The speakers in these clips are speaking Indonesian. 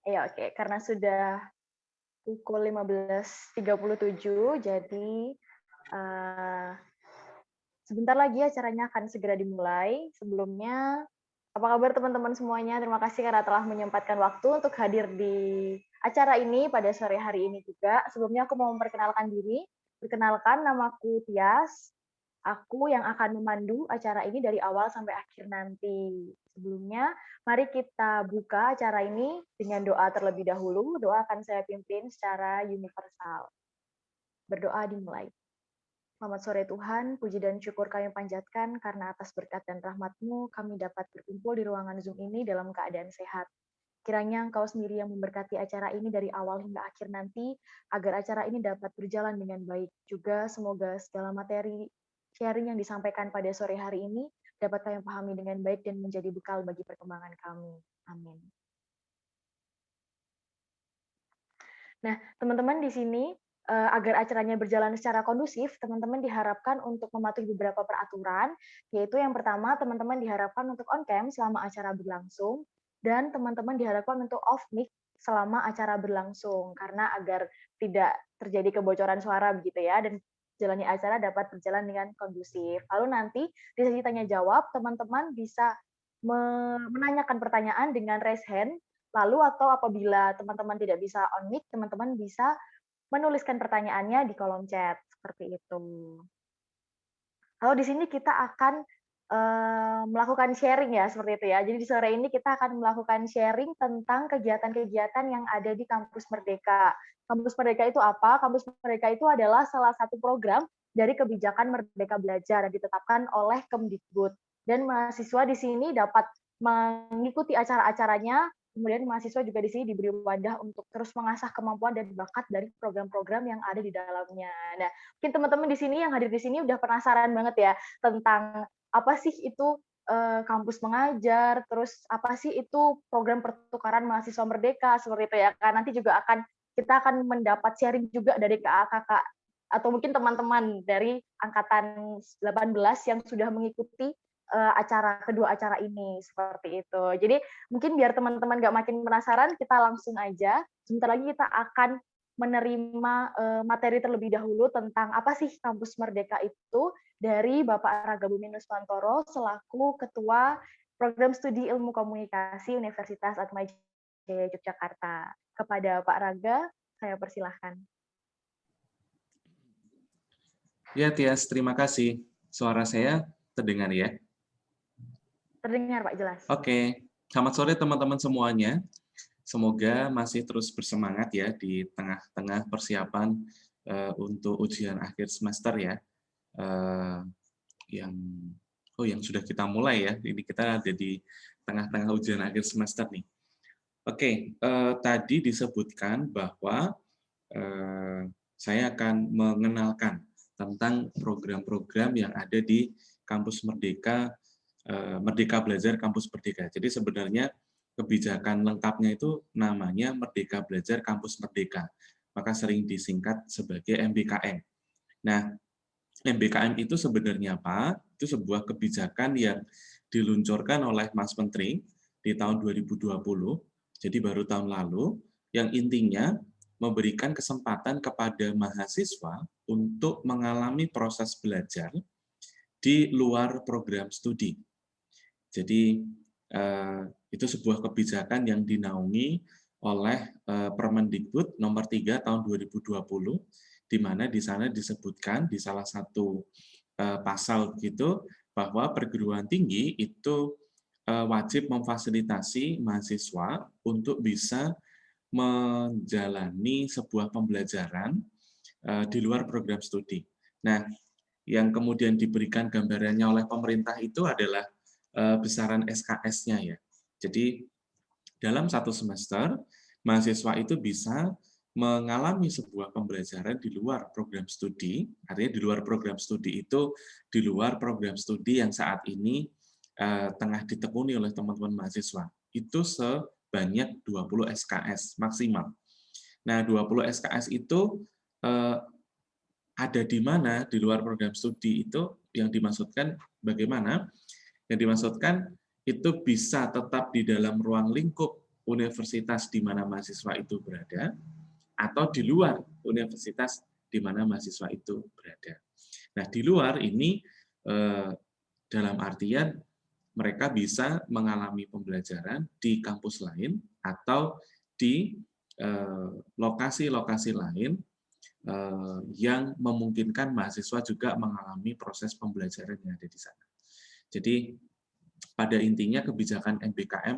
Ya, oke. Karena sudah pukul 15.37, jadi eh, sebentar lagi acaranya akan segera dimulai. Sebelumnya, apa kabar teman-teman semuanya? Terima kasih karena telah menyempatkan waktu untuk hadir di acara ini pada sore hari ini juga. Sebelumnya aku mau memperkenalkan diri. Perkenalkan, namaku Tias. Aku yang akan memandu acara ini dari awal sampai akhir nanti. Sebelumnya, mari kita buka acara ini dengan doa terlebih dahulu. Doa akan saya pimpin secara universal. Berdoa dimulai. Selamat sore Tuhan, puji dan syukur kami panjatkan karena atas berkat dan rahmat-Mu kami dapat berkumpul di ruangan Zoom ini dalam keadaan sehat. Kiranya Engkau sendiri yang memberkati acara ini dari awal hingga akhir nanti, agar acara ini dapat berjalan dengan baik. Juga semoga segala materi sharing yang disampaikan pada sore hari ini dapat kami pahami dengan baik dan menjadi bekal bagi perkembangan kami. Amin. Nah, teman-teman di sini agar acaranya berjalan secara kondusif, teman-teman diharapkan untuk mematuhi beberapa peraturan, yaitu yang pertama, teman-teman diharapkan untuk on cam selama acara berlangsung, dan teman-teman diharapkan untuk off mic selama acara berlangsung, karena agar tidak terjadi kebocoran suara begitu ya, dan jalannya acara dapat berjalan dengan kondusif. Lalu nanti di sesi tanya jawab, teman-teman bisa menanyakan pertanyaan dengan raise hand. Lalu atau apabila teman-teman tidak bisa on mic, teman-teman bisa menuliskan pertanyaannya di kolom chat seperti itu. Lalu di sini kita akan melakukan sharing ya seperti itu ya. Jadi di sore ini kita akan melakukan sharing tentang kegiatan-kegiatan yang ada di Kampus Merdeka. Kampus Merdeka itu apa? Kampus Merdeka itu adalah salah satu program dari kebijakan Merdeka Belajar yang ditetapkan oleh Kemdikbud. Dan mahasiswa di sini dapat mengikuti acara-acaranya, kemudian mahasiswa juga di sini diberi wadah untuk terus mengasah kemampuan dan bakat dari program-program yang ada di dalamnya. Nah, mungkin teman-teman di sini yang hadir di sini udah penasaran banget ya tentang apa sih itu kampus mengajar, terus apa sih itu program pertukaran mahasiswa merdeka seperti itu ya. Kan nanti juga kita akan mendapat sharing juga dari kakak-kakak atau mungkin teman-teman dari angkatan 18 yang sudah mengikuti kedua acara ini seperti itu. Jadi mungkin biar teman-teman nggak makin penasaran, kita langsung aja. Sebentar lagi kita akan menerima materi terlebih dahulu tentang apa sih Kampus Merdeka itu dari Bapak Raga Bumi Nuswantoro selaku Ketua Program Studi Ilmu Komunikasi Universitas Atmajaya Yogyakarta. Kepada Pak Raga, saya persilahkan. Ya, Tias, terima kasih. Suara saya terdengar ya? Terdengar, Pak, jelas. Oke, selamat sore teman-teman semuanya. Semoga masih terus bersemangat ya di tengah-tengah persiapan untuk ujian akhir semester ya. Yang sudah kita mulai ya. Ini kita ada di tengah-tengah ujian akhir semester nih. Oke, tadi disebutkan bahwa saya akan mengenalkan tentang program-program yang ada di Kampus Merdeka, Merdeka Belajar Kampus Merdeka. Jadi sebenarnya kebijakan lengkapnya itu namanya Merdeka Belajar Kampus Merdeka, maka sering disingkat sebagai MBKM. Nah, MBKM itu sebenarnya apa? Itu sebuah kebijakan yang diluncurkan oleh Mas Menteri di tahun 2020, jadi baru tahun lalu, yang intinya memberikan kesempatan kepada mahasiswa untuk mengalami proses belajar di luar program studi. Jadi itu sebuah kebijakan yang dinaungi oleh Permendikbud nomor 3 tahun 2020, di mana di sana disebutkan di salah satu pasal gitu bahwa perguruan tinggi itu wajib memfasilitasi mahasiswa untuk bisa menjalani sebuah pembelajaran di luar program studi. Nah, yang kemudian diberikan gambarannya oleh pemerintah itu adalah besaran SKS-nya ya. Jadi dalam satu semester mahasiswa itu bisa mengalami sebuah pembelajaran di luar program studi, artinya di luar program studi itu di luar program studi yang saat ini tengah ditekuni oleh teman-teman mahasiswa. Itu sebanyak 20 SKS maksimal. Nah, 20 SKS itu ada di mana di luar program studi itu yang dimaksudkan bagaimana? Yang dimaksudkan itu bisa tetap di dalam ruang lingkup universitas di mana mahasiswa itu berada, atau di luar universitas di mana mahasiswa itu berada. Nah, di luar ini dalam artian mereka bisa mengalami pembelajaran di kampus lain atau di lokasi-lokasi lain yang memungkinkan mahasiswa juga mengalami proses pembelajaran yang ada di sana. Jadi pada intinya kebijakan MBKM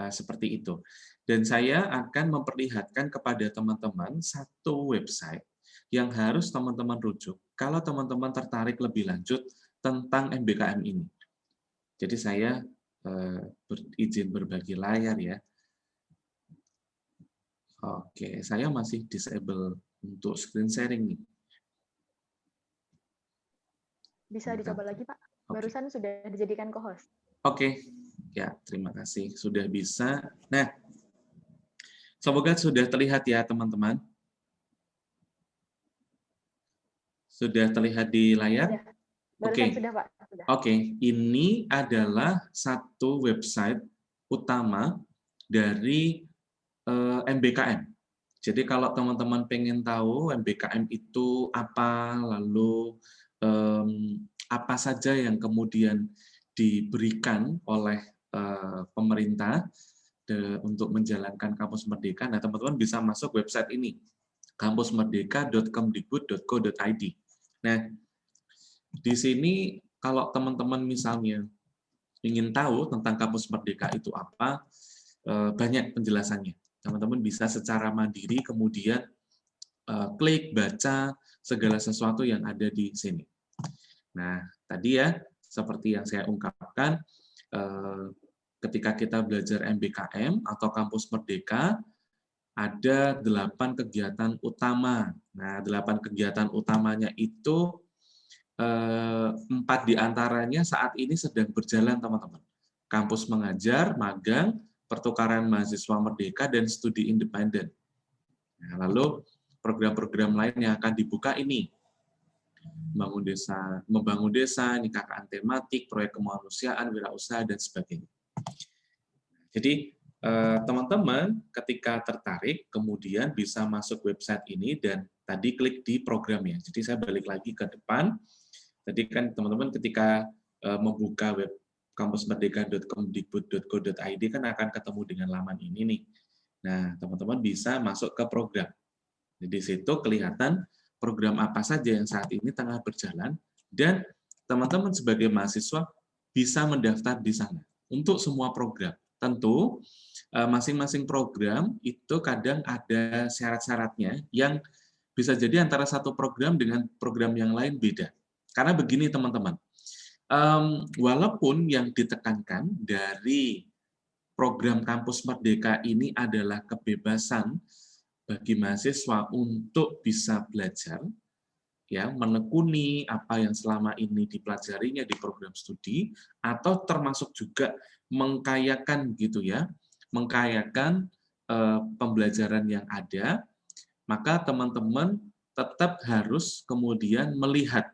seperti itu. Dan saya akan memperlihatkan kepada teman-teman satu website yang harus teman-teman rujuk kalau teman-teman tertarik lebih lanjut tentang MBKM ini. Jadi saya izin berbagi layar ya. Oke, saya masih disable untuk screen sharing nih. Bisa dicoba lagi, Pak. Barusan sudah dijadikan co-host. Oke, ya terima kasih sudah bisa. Nah, semoga sudah terlihat ya teman-teman. Sudah terlihat di layar? Barusan sudah, Pak. Sudah. Oke, ini adalah satu website utama dari MBKM. Jadi kalau teman-teman pengen tahu MBKM itu apa, lalu apa saja yang kemudian diberikan oleh pemerintah untuk menjalankan Kampus Merdeka, nah teman-teman bisa masuk website ini, kampusmerdeka.kemdikbud.go.id. Nah, di sini kalau teman-teman misalnya ingin tahu tentang Kampus Merdeka itu apa, banyak penjelasannya. Teman-teman bisa secara mandiri kemudian klik, baca segala sesuatu yang ada di sini. Nah, tadi ya, seperti yang saya ungkapkan, ketika kita belajar MBKM atau Kampus Merdeka, ada 8 kegiatan utama. Nah, 8 kegiatan utamanya itu 4 diantaranya saat ini sedang berjalan, teman-teman. Kampus mengajar, magang, pertukaran mahasiswa merdeka, dan studi independen. Nah, lalu program-program lain yang akan dibuka ini, membangun desa, KKN tematik, proyek kemanusiaan, wirausaha, dan sebagainya. Jadi, teman-teman ketika tertarik, kemudian bisa masuk website ini dan tadi klik di programnya. Jadi saya balik lagi ke depan. Tadi kan teman-teman ketika membuka web kampusmerdeka.kemdikbud.go.id kan akan ketemu dengan laman ini nih. Nah, teman-teman bisa masuk ke program. Di situ kelihatan program apa saja yang saat ini tengah berjalan dan teman-teman sebagai mahasiswa bisa mendaftar di sana untuk semua program. Tentu masing-masing program itu kadang ada syarat-syaratnya yang bisa jadi antara satu program dengan program yang lain beda. Karena begini teman-teman, walaupun yang ditekankan dari program Kampus Merdeka ini adalah kebebasan bagi mahasiswa untuk bisa belajar, ya menekuni apa yang selama ini dipelajarinya di program studi, atau termasuk juga mengkayakan gitu ya, mengkayakan pembelajaran yang ada, maka teman-teman tetap harus kemudian melihat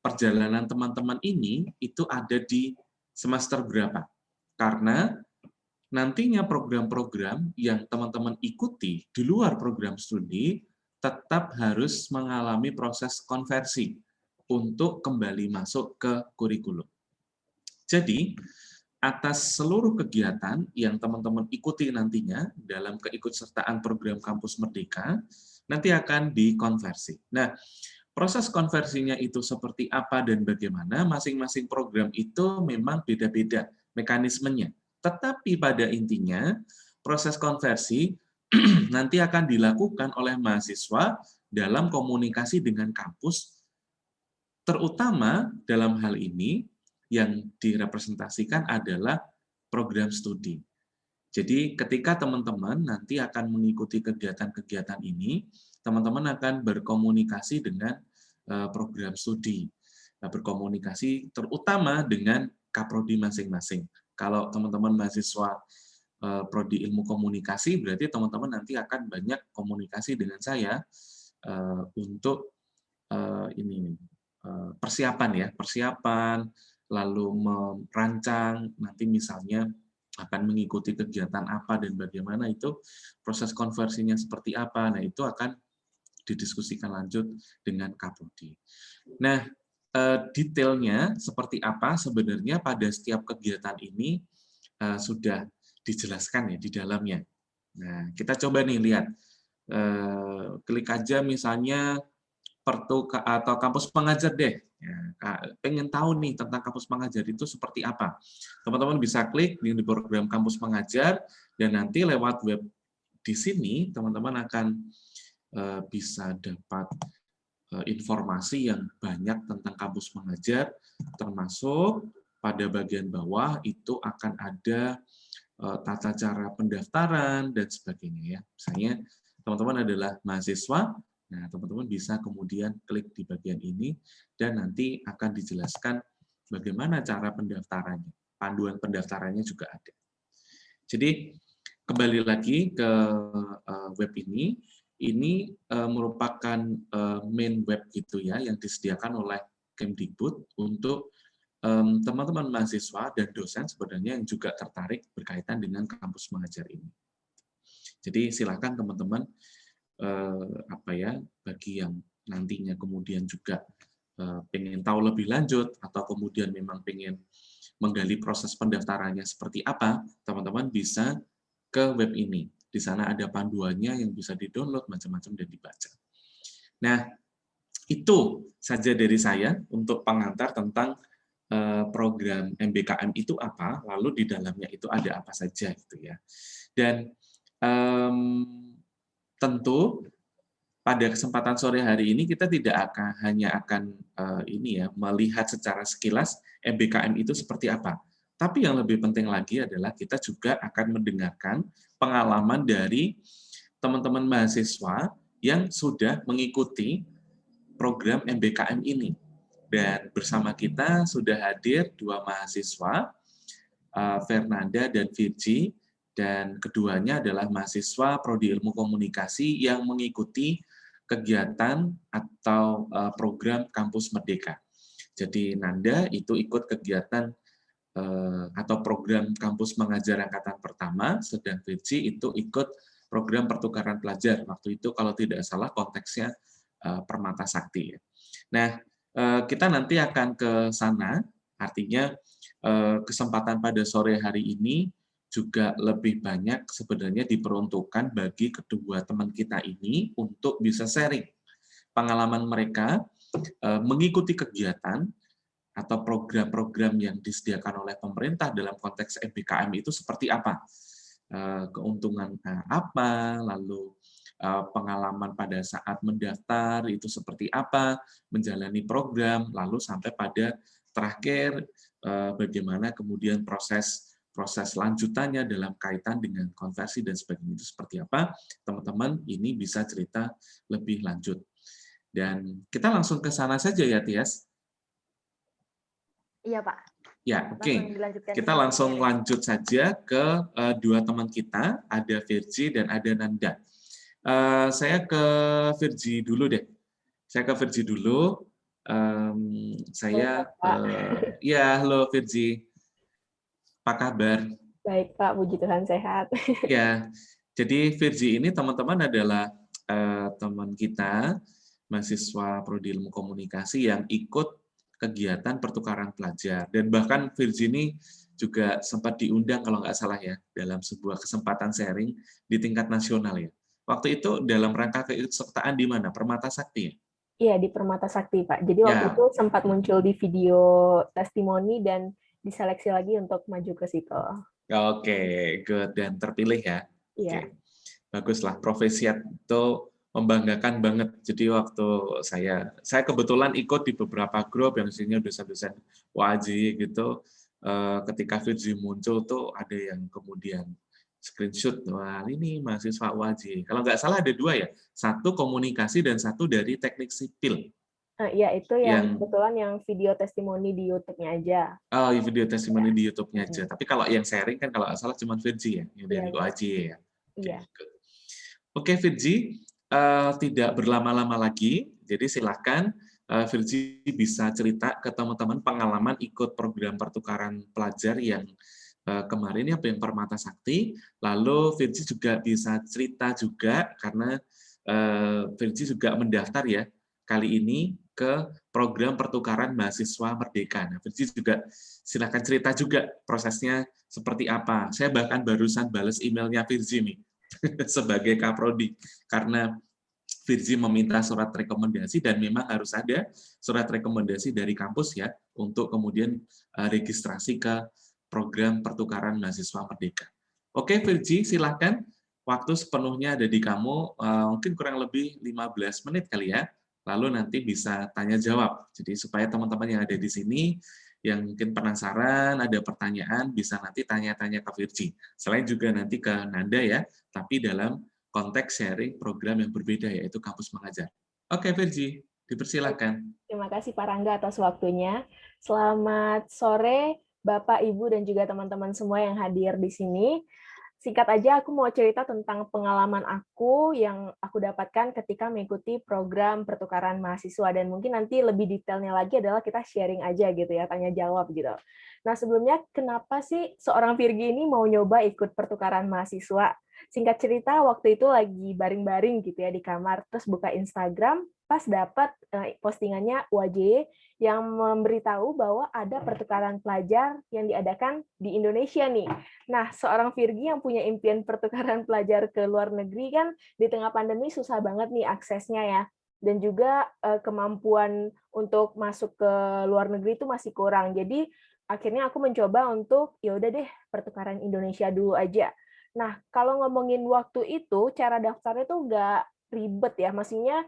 perjalanan teman-teman ini itu ada di semester berapa. Karena nantinya program-program yang teman-teman ikuti di luar program studi tetap harus mengalami proses konversi untuk kembali masuk ke kurikulum. Jadi, atas seluruh kegiatan yang teman-teman ikuti nantinya dalam keikutsertaan program Kampus Merdeka, nanti akan dikonversi. Nah, proses konversinya itu seperti apa dan bagaimana, masing-masing program itu memang beda-beda mekanismenya. Tetapi pada intinya, proses konversi nanti akan dilakukan oleh mahasiswa dalam komunikasi dengan kampus, terutama dalam hal ini yang direpresentasikan adalah program studi. Jadi ketika teman-teman nanti akan mengikuti kegiatan-kegiatan ini, teman-teman akan berkomunikasi dengan program studi. Berkomunikasi terutama dengan kaprodi masing-masing. Kalau teman-teman mahasiswa prodi ilmu komunikasi, berarti teman-teman nanti akan banyak komunikasi dengan saya untuk ini persiapan ya, persiapan, lalu merancang nanti misalnya akan mengikuti kegiatan apa dan bagaimana itu proses konversinya seperti apa. Nah, itu akan didiskusikan lanjut dengan Kapodi. Nah, detailnya seperti apa sebenarnya pada setiap kegiatan ini sudah dijelaskan ya di dalamnya. Nah, kita coba nih lihat. Klik aja misalnya Pertu atau kampus pengajar deh. Ya, pengen tahu nih tentang kampus pengajar itu seperti apa. Teman-teman bisa klik di program kampus pengajar dan nanti lewat web di sini teman-teman akan bisa dapat informasi yang banyak tentang kampus pengajar, termasuk pada bagian bawah itu akan ada tata cara pendaftaran dan sebagainya ya. Misalnya teman-teman adalah mahasiswa. Nah, teman-teman bisa kemudian klik di bagian ini dan nanti akan dijelaskan bagaimana cara pendaftarannya. Panduan pendaftarannya juga ada. Jadi, kembali lagi ke web ini merupakan main web gitu ya, yang disediakan oleh Kemdikbud untuk teman-teman mahasiswa dan dosen sebenarnya yang juga tertarik berkaitan dengan kampus mengajar ini. Jadi silakan teman-teman bagi yang nantinya kemudian juga pengen tahu lebih lanjut atau kemudian memang pengen menggali proses pendaftarannya seperti apa, teman-teman bisa ke web ini. Di sana ada panduannya yang bisa di-download macam-macam dan dibaca. Nah, itu saja dari saya untuk pengantar tentang program MBKM itu apa, lalu di dalamnya itu ada apa saja gitu ya. Dan tentu pada kesempatan sore hari ini kita tidak hanya akan melihat secara sekilas MBKM itu seperti apa. Tapi yang lebih penting lagi adalah kita juga akan mendengarkan pengalaman dari teman-teman mahasiswa yang sudah mengikuti program MBKM ini. Dan bersama kita sudah hadir 2 mahasiswa, Fernanda dan Virgi, dan keduanya adalah mahasiswa Prodi Ilmu Komunikasi yang mengikuti kegiatan atau program Kampus Merdeka. Jadi Nanda itu ikut kegiatan atau program Kampus Mengajar Angkatan Pertama, sedang Virgi itu ikut program pertukaran pelajar. Waktu itu kalau tidak salah konteksnya Permata Sakti. Nah, kita nanti akan ke sana, artinya kesempatan pada sore hari ini juga lebih banyak sebenarnya diperuntukkan bagi kedua teman kita ini untuk bisa sharing pengalaman mereka mengikuti kegiatan atau program-program yang disediakan oleh pemerintah dalam konteks MBKM itu seperti apa, keuntungan apa, lalu pengalaman pada saat mendaftar itu seperti apa, menjalani program, lalu sampai pada terakhir bagaimana kemudian proses lanjutannya dalam kaitan dengan konversi dan sebagainya itu seperti apa, teman-teman ini bisa cerita lebih lanjut. Dan kita langsung ke sana saja ya, Tias. Iya, Pak. Ya, oke. Kita langsung lanjut saja ke dua teman kita, ada Virgi dan ada Nanda. Saya ke Virgi dulu deh. Halo Virgi. Apa kabar? Baik, Pak. Puji Tuhan sehat. Ya, jadi Virgi ini teman-teman adalah teman kita, mahasiswa Prodi Ilmu Komunikasi yang ikut kegiatan pertukaran pelajar. Dan bahkan Virgi ini juga sempat diundang kalau nggak salah ya, dalam sebuah kesempatan sharing di tingkat nasional ya. Waktu itu dalam rangka keikutsertaan di mana? Permata Sakti ya? Iya, di Permata Sakti, Pak. Jadi waktu itu sempat muncul di video testimoni dan diseleksi lagi untuk maju ke situ. Oke, good. Dan terpilih ya? Iya. Baguslah, profesi itu membanggakan banget. Jadi waktu saya kebetulan ikut di beberapa grup yang isinya dosen-dosen WAJI gitu. Ketika Virgi muncul tuh ada yang kemudian screenshot, wah ini mahasiswa WAJI. Kalau nggak salah ada 2 ya, satu komunikasi dan satu dari teknik sipil. Iya, itu yang kebetulan yang video testimoni di YouTube-nya aja. Oh, video testimoni di YouTube-nya aja. Tapi kalau yang sharing kan kalau nggak salah cuma Virgi ya, yang dari WAJI ya. Iya. Oke, Virgi, tidak berlama-lama lagi, jadi silakan Virgi bisa cerita ke teman-teman pengalaman ikut program pertukaran pelajar yang kemarin yang Permata Sakti, lalu Virgi juga bisa cerita juga karena Virgi juga mendaftar ya kali ini ke program pertukaran mahasiswa Merdeka. Nah, Virgi juga silakan cerita juga prosesnya seperti apa. Saya bahkan barusan balas emailnya Virgi nih sebagai Kaprodi karena Virgi meminta surat rekomendasi dan memang harus ada surat rekomendasi dari kampus ya untuk kemudian registrasi ke program pertukaran mahasiswa Merdeka. Oke, Virgi, silakan. Waktu sepenuhnya ada di kamu, mungkin kurang lebih 15 menit kali ya. Lalu nanti bisa tanya jawab. Jadi supaya teman-teman yang ada di sini yang mungkin penasaran, ada pertanyaan, bisa nanti tanya-tanya ke Virgi. Selain juga nanti ke Nanda ya, tapi dalam konteks sharing program yang berbeda, yaitu Kampus Mengajar. Oke, Virgi, dipersilakan. Terima kasih Pak Rangga atas waktunya. Selamat sore, Bapak, Ibu, dan juga teman-teman semua yang hadir di sini. Singkat aja, aku mau cerita tentang pengalaman aku yang aku dapatkan ketika mengikuti program pertukaran mahasiswa. Dan mungkin nanti lebih detailnya lagi adalah kita sharing aja gitu ya, tanya jawab gitu. Nah sebelumnya, kenapa sih seorang Virgi ini mau nyoba ikut pertukaran mahasiswa? Singkat cerita, waktu itu lagi baring-baring gitu ya di kamar, terus buka Instagram, pas dapat postingannya UAJ yang memberitahu bahwa ada pertukaran pelajar yang diadakan di Indonesia nih. Nah, seorang Virgi yang punya impian pertukaran pelajar ke luar negeri kan di tengah pandemi susah banget nih aksesnya ya. Dan juga kemampuan untuk masuk ke luar negeri itu masih kurang. Jadi akhirnya aku mencoba untuk ya udah deh pertukaran Indonesia dulu aja. Nah, kalau ngomongin waktu itu cara daftarnya tuh nggak ribet ya. Maksudnya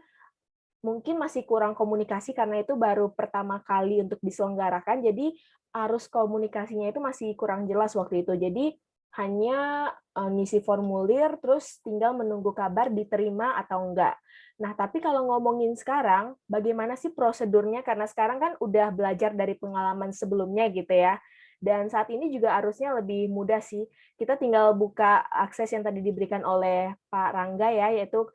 mungkin masih kurang komunikasi karena itu baru pertama kali untuk diselenggarakan, jadi arus komunikasinya itu masih kurang jelas waktu itu. Jadi hanya ngisi formulir, terus tinggal menunggu kabar diterima atau enggak. Nah, tapi kalau ngomongin sekarang, bagaimana sih prosedurnya? Karena sekarang kan udah belajar dari pengalaman sebelumnya gitu ya. Dan saat ini juga arusnya lebih mudah sih. Kita tinggal buka akses yang tadi diberikan oleh Pak Rangga ya, yaitu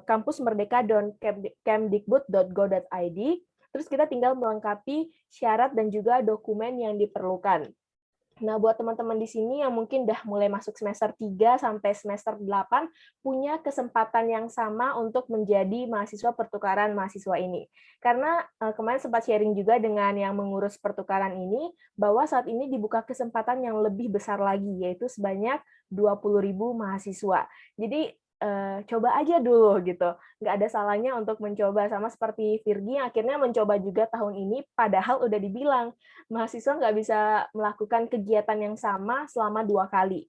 kampusmerdeka.kemdikbud.go.id. Terus kita tinggal melengkapi syarat dan juga dokumen yang diperlukan. Nah, buat teman-teman di sini yang mungkin udah mulai masuk semester 3 sampai semester 8, punya kesempatan yang sama untuk menjadi mahasiswa pertukaran mahasiswa ini. Karena kemarin sempat sharing juga dengan yang mengurus pertukaran ini, bahwa saat ini dibuka kesempatan yang lebih besar lagi, yaitu sebanyak 20.000 mahasiswa. Jadi, coba aja dulu gitu. Nggak ada salahnya untuk mencoba, sama seperti Virgi yang akhirnya mencoba juga tahun ini, padahal udah dibilang mahasiswa nggak bisa melakukan kegiatan yang sama selama 2 kali.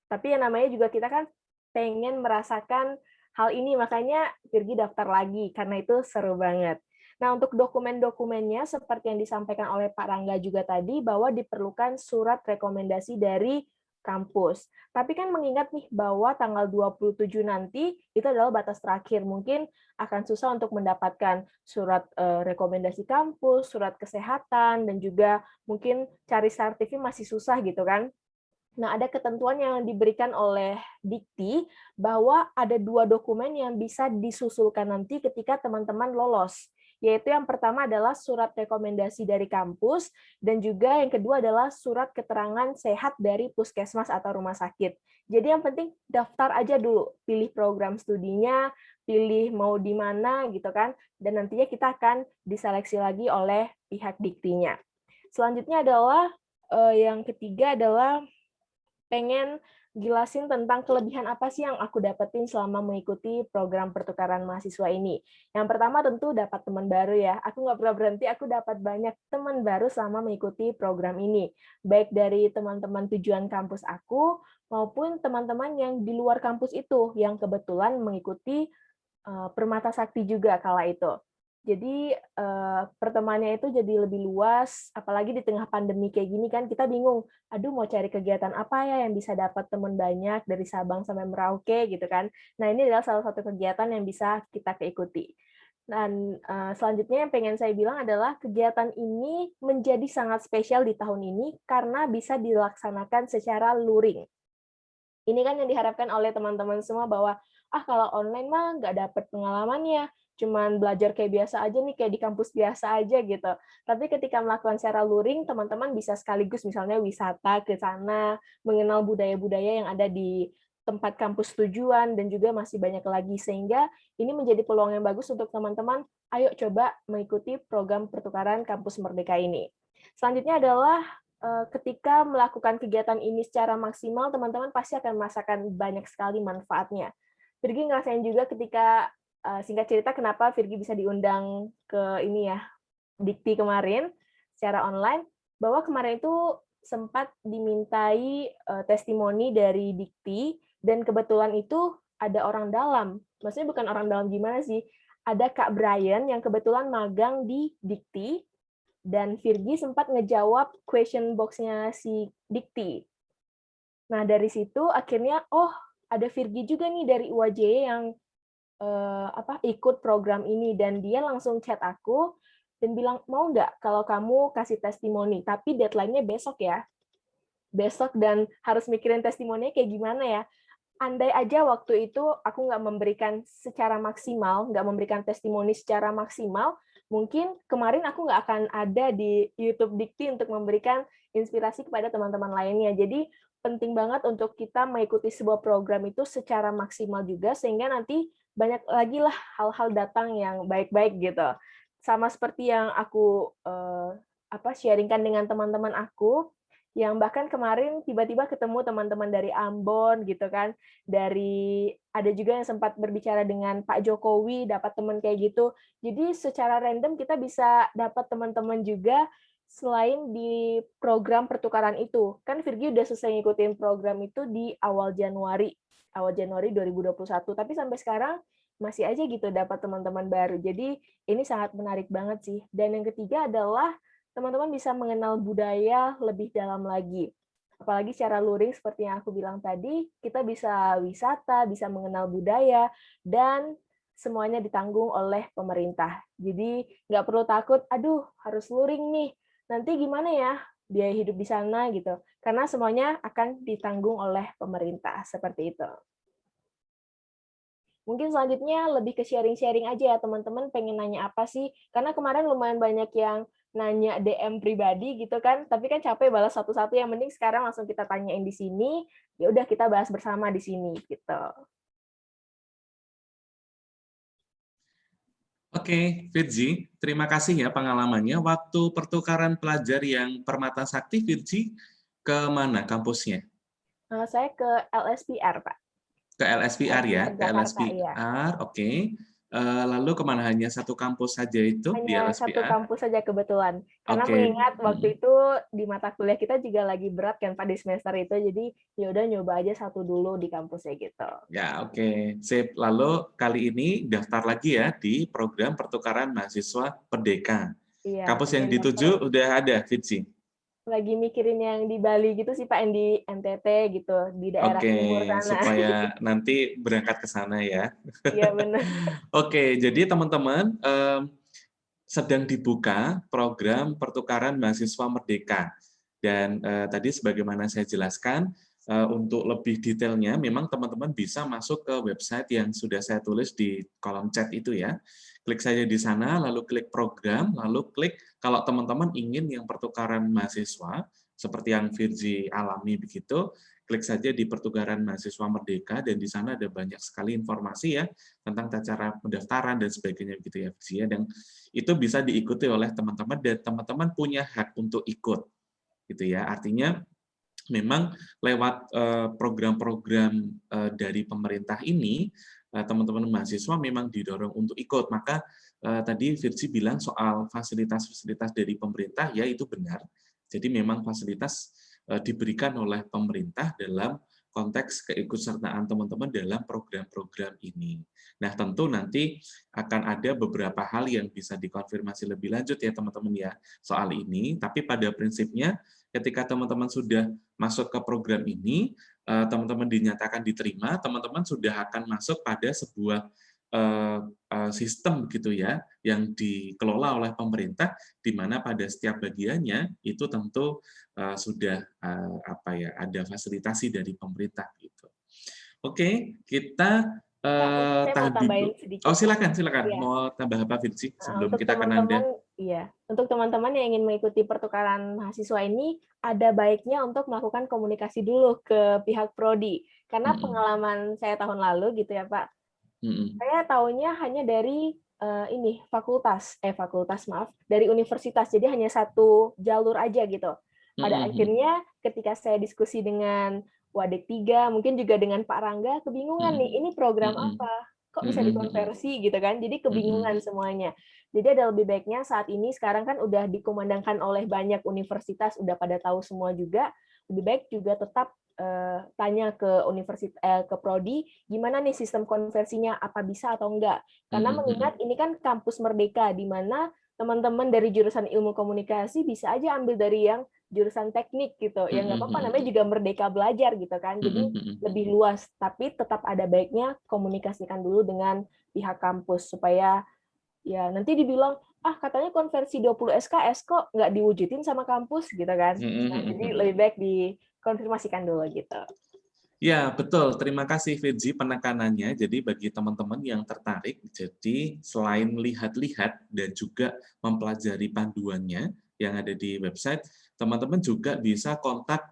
Tapi yang namanya juga kita kan pengen merasakan hal ini, makanya Virgi daftar lagi, karena itu seru banget. Nah, untuk dokumen-dokumennya, seperti yang disampaikan oleh Pak Rangga juga tadi, bahwa diperlukan surat rekomendasi dari kampus. Tapi kan mengingat nih bahwa tanggal 27 nanti itu adalah batas terakhir. Mungkin akan susah untuk mendapatkan surat rekomendasi kampus, surat kesehatan, dan juga mungkin cari sertifikat masih susah gitu kan. Nah, ada ketentuan yang diberikan oleh Dikti bahwa ada 2 dokumen yang bisa disusulkan nanti ketika teman-teman lolos. Yaitu yang pertama adalah surat rekomendasi dari kampus, dan juga yang kedua adalah surat keterangan sehat dari puskesmas atau rumah sakit. Jadi yang penting daftar aja dulu, pilih program studinya, pilih mau di mana gitu kan, dan nantinya kita akan diseleksi lagi oleh pihak Diktinya. Selanjutnya adalah yang ketiga adalah pengen jelasin tentang kelebihan apa sih yang aku dapetin selama mengikuti program pertukaran mahasiswa ini. Yang pertama tentu dapat teman baru ya. Aku nggak pernah berhenti, aku dapat banyak teman baru selama mengikuti program ini. Baik dari teman-teman tujuan kampus aku, maupun teman-teman yang di luar kampus itu, yang kebetulan mengikuti Permata Sakti juga kala itu. Jadi pertemanannya itu jadi lebih luas, apalagi di tengah pandemi kayak gini kan kita bingung, aduh mau cari kegiatan apa ya yang bisa dapat teman banyak dari Sabang sampai Merauke gitu kan. Nah ini adalah salah satu kegiatan yang bisa kita keikuti. Dan selanjutnya yang pengen saya bilang adalah kegiatan ini menjadi sangat spesial di tahun ini karena bisa dilaksanakan secara luring. Ini kan yang diharapkan oleh teman-teman semua bahwa kalau online mah nggak dapat pengalamannya, cuman belajar kayak biasa aja nih, kayak di kampus biasa aja gitu. Tapi ketika melakukan secara luring, teman-teman bisa sekaligus misalnya wisata ke sana, mengenal budaya-budaya yang ada di tempat kampus tujuan, dan juga masih banyak lagi. Sehingga ini menjadi peluang yang bagus untuk teman-teman, ayo coba mengikuti program pertukaran Kampus Merdeka ini. Selanjutnya adalah ketika melakukan kegiatan ini secara maksimal, teman-teman pasti akan merasakan banyak sekali manfaatnya. Virgi ngerasain juga ketika, singkat cerita kenapa Virgi bisa diundang ke ini ya, Dikti kemarin, secara online, bahwa kemarin itu sempat dimintai testimoni dari Dikti, dan kebetulan itu ada orang dalam. Maksudnya bukan orang dalam gimana sih, ada Kak Brian yang kebetulan magang di Dikti, dan Virgi sempat ngejawab question box-nya si Dikti. Nah, dari situ akhirnya, oh, ada Virgi juga nih dari UAJ yang ikut program ini, dan dia langsung chat aku dan bilang, mau nggak kalau kamu kasih testimoni, tapi deadline-nya besok ya. Besok, dan harus mikirin testimoninya kayak gimana ya. Andai aja waktu itu aku nggak memberikan secara maksimal, nggak memberikan testimoni secara maksimal, mungkin kemarin aku nggak akan ada di YouTube Dikti untuk memberikan inspirasi kepada teman-teman lainnya. Jadi penting banget untuk kita mengikuti sebuah program itu secara maksimal juga, sehingga nanti banyak lagi lah hal-hal datang yang baik-baik gitu. Sama seperti yang aku sharingkan dengan teman-teman aku, yang bahkan kemarin tiba-tiba ketemu teman-teman dari Ambon gitu kan, ada juga yang sempat berbicara dengan Pak Jokowi, dapat teman kayak gitu. Jadi secara random kita bisa dapat teman-teman juga selain di program pertukaran itu. Kan Virgi udah selesai ngikutin program itu di awal Januari 2021, tapi sampai sekarang masih aja gitu dapat teman-teman baru. Jadi ini sangat menarik banget sih. Dan yang ketiga adalah teman-teman bisa mengenal budaya lebih dalam lagi. Apalagi secara luring seperti yang aku bilang tadi, kita bisa wisata, bisa mengenal budaya, dan semuanya ditanggung oleh pemerintah. Jadi nggak perlu takut, aduh harus luring nih, nanti gimana ya biaya hidup di sana gitu. Karena semuanya akan ditanggung oleh pemerintah, seperti itu. Mungkin selanjutnya lebih ke sharing-sharing aja ya, teman-teman pengen nanya apa sih? Karena kemarin lumayan banyak yang nanya DM pribadi gitu kan, tapi kan capek balas satu-satu, yang mending sekarang langsung kita tanyain di sini, ya udah kita bahas bersama di sini gitu. Oke, Virgi, terima kasih ya pengalamannya. Waktu pertukaran pelajar yang Permata Sakti, Virgi ke mana kampusnya? Saya ke LSPR, Pak. Ke LSPR ya, ke Jakarta, LSPR, iya. Oke. Lalu kemana, hanya satu kampus saja itu di Hanya satu LSPR? kampus saja kebetulan. Karena Oke. mengingat waktu itu di mata kuliah kita juga lagi berat kan Pak di semester itu, jadi ya udah nyoba aja satu dulu di kampusnya gitu. Ya, oke. Sip. Lalu kali ini daftar lagi ya di program pertukaran mahasiswa Merdeka. Iya, Kampus yang pengen dituju daftar. udah ada, Virgi? Lagi mikirin yang di Bali gitu sih Pak, yang di NTT gitu, di daerah Oke, timur sana. supaya nanti berangkat ke sana ya. Iya benar. Oke, jadi teman-teman, sedang dibuka program pertukaran mahasiswa Merdeka. Dan tadi sebagaimana saya jelaskan, untuk lebih detailnya memang teman-teman bisa masuk ke website yang sudah saya tulis di kolom chat itu ya. Klik saja di sana, lalu klik program, lalu klik kalau teman-teman ingin yang pertukaran mahasiswa, seperti yang Virgi alami begitu, klik saja di pertukaran mahasiswa Merdeka, dan di sana ada banyak sekali informasi ya tentang cara pendaftaran dan sebagainya gitu ya, Virgi ya. Dan itu bisa diikuti oleh teman-teman, dan teman-teman punya hak untuk ikut gitu ya. Artinya memang lewat program-program dari pemerintah ini, teman-teman mahasiswa memang didorong untuk ikut. Maka tadi Virgi bilang soal fasilitas-fasilitas dari pemerintah, ya itu benar. Jadi memang fasilitas diberikan oleh pemerintah dalam konteks keikutsertaan teman-teman dalam program-program ini. Nah, tentu nanti akan ada beberapa hal yang bisa dikonfirmasi lebih lanjut ya teman-teman ya soal ini, tapi pada prinsipnya ketika teman-teman sudah masuk ke program ini, teman-teman dinyatakan diterima, teman-teman sudah akan masuk pada sebuah sistem gitu ya, yang dikelola oleh pemerintah, di mana pada setiap bagiannya itu tentu sudah ada fasilitasi dari pemerintah gitu. Oke, kita Kak, mungkin saya mau Tadi tambahin Bu. sedikit Oh, ya. silakan. Iya. Mau tambah apa, Virgi, sebelum Untuk kita ke Nanda? teman-teman, iya, untuk teman-teman yang ingin mengikuti pertukaran mahasiswa ini, ada baiknya untuk melakukan komunikasi dulu ke pihak prodi. Karena pengalaman saya tahun lalu gitu ya Pak, saya tahunya hanya dari ini fakultas maaf, dari universitas. Jadi hanya satu jalur aja gitu. Pada akhirnya ketika saya diskusi dengan Wadik 3, mungkin juga dengan Pak Rangga, kebingungan nih, ini program apa? Kok bisa dikonversi gitu kan? Jadi kebingungan semuanya. Jadi ada lebih baiknya saat ini sekarang kan udah dikumandangkan oleh banyak universitas, udah pada tahu semua juga. Lebih baik juga tetap tanya ke universitas, ke prodi, gimana nih sistem konversinya, apa bisa atau enggak? Karena mengingat ini kan kampus merdeka, di mana teman-teman dari jurusan ilmu komunikasi bisa aja ambil dari yang jurusan teknik gitu, ya nggak apa-apa, namanya juga merdeka belajar gitu kan, jadi lebih luas, tapi tetap ada baiknya komunikasikan dulu dengan pihak kampus supaya ya nanti dibilang katanya konversi 20 SKS kok nggak diwujudin sama kampus gitu kan. Nah, jadi lebih baik dikonfirmasikan dulu gitu. Ya, betul. Terima kasih, Virgi, penekanannya. Jadi, bagi teman-teman yang tertarik, jadi selain lihat-lihat dan juga mempelajari panduannya yang ada di website, teman-teman juga bisa kontak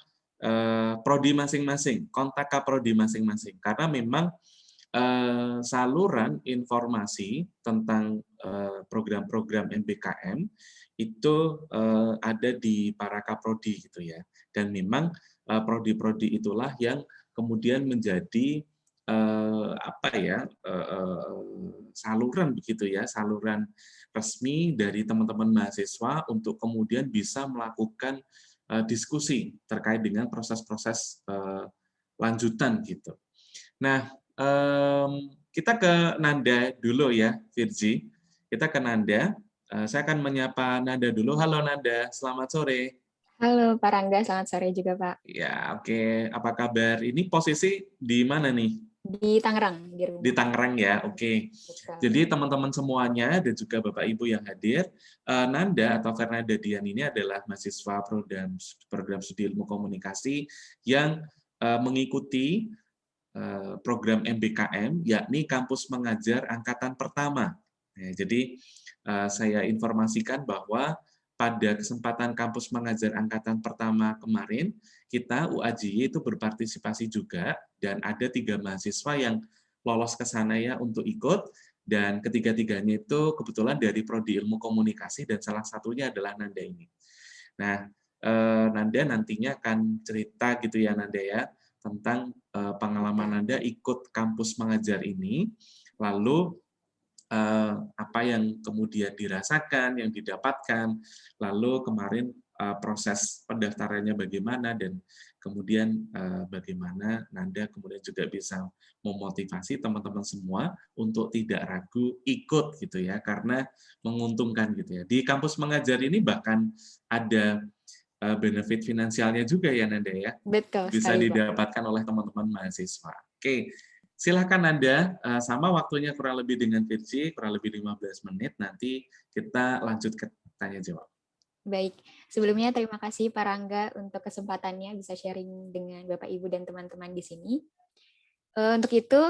prodi masing-masing, kontak ke prodi masing-masing. Karena memang saluran informasi tentang program-program MBKM itu ada di para kaprodi gitu ya. Dan memang prodi-prodi itulah yang kemudian menjadi saluran begitu ya, saluran resmi dari teman-teman mahasiswa untuk kemudian bisa melakukan diskusi terkait dengan proses-proses lanjutan gitu. Nah, kita ke Nanda dulu ya, Virgi. Kita ke Nanda. Saya akan menyapa Nanda dulu. Halo Nanda, selamat sore. Halo Pak Rangga, selamat sore juga Pak. Ya, oke. Apa kabar? Ini posisi di mana nih? Di Tangerang, di rumah. Di Tangerang ya, oke. Jadi teman-teman semuanya dan juga Bapak Ibu yang hadir, Nanda atau Fernanda Dian ini adalah mahasiswa program studi ilmu komunikasi yang mengikuti program MBKM, yakni Kampus Mengajar Angkatan Pertama. Jadi saya informasikan bahwa pada kesempatan Kampus Mengajar Angkatan Pertama kemarin, kita UAJY itu berpartisipasi juga, dan ada 3 mahasiswa yang lolos ke sana ya untuk ikut, dan ketiga-tiganya itu kebetulan dari Prodi Ilmu Komunikasi, dan salah satunya adalah Nanda ini. Nah, Nanda nantinya akan cerita gitu ya Nanda ya, tentang pengalaman Nanda ikut Kampus Mengajar ini, lalu apa yang kemudian dirasakan, yang didapatkan, lalu kemarin proses pendaftarannya bagaimana, dan kemudian bagaimana Nanda kemudian juga bisa memotivasi teman-teman semua untuk tidak ragu ikut gitu ya, karena menguntungkan gitu ya. Di Kampus Mengajar ini bahkan ada benefit finansialnya juga ya Nanda ya. Betul Bisa sekali, didapatkan oleh teman-teman mahasiswa. Oke, silakan Nanda, sama waktunya kurang lebih dengan Virgi, kurang lebih 15 menit, nanti kita lanjut ke tanya jawab. Baik, sebelumnya terima kasih Pak Rangga untuk kesempatannya bisa sharing dengan Bapak Ibu dan teman-teman di sini. Untuk itu,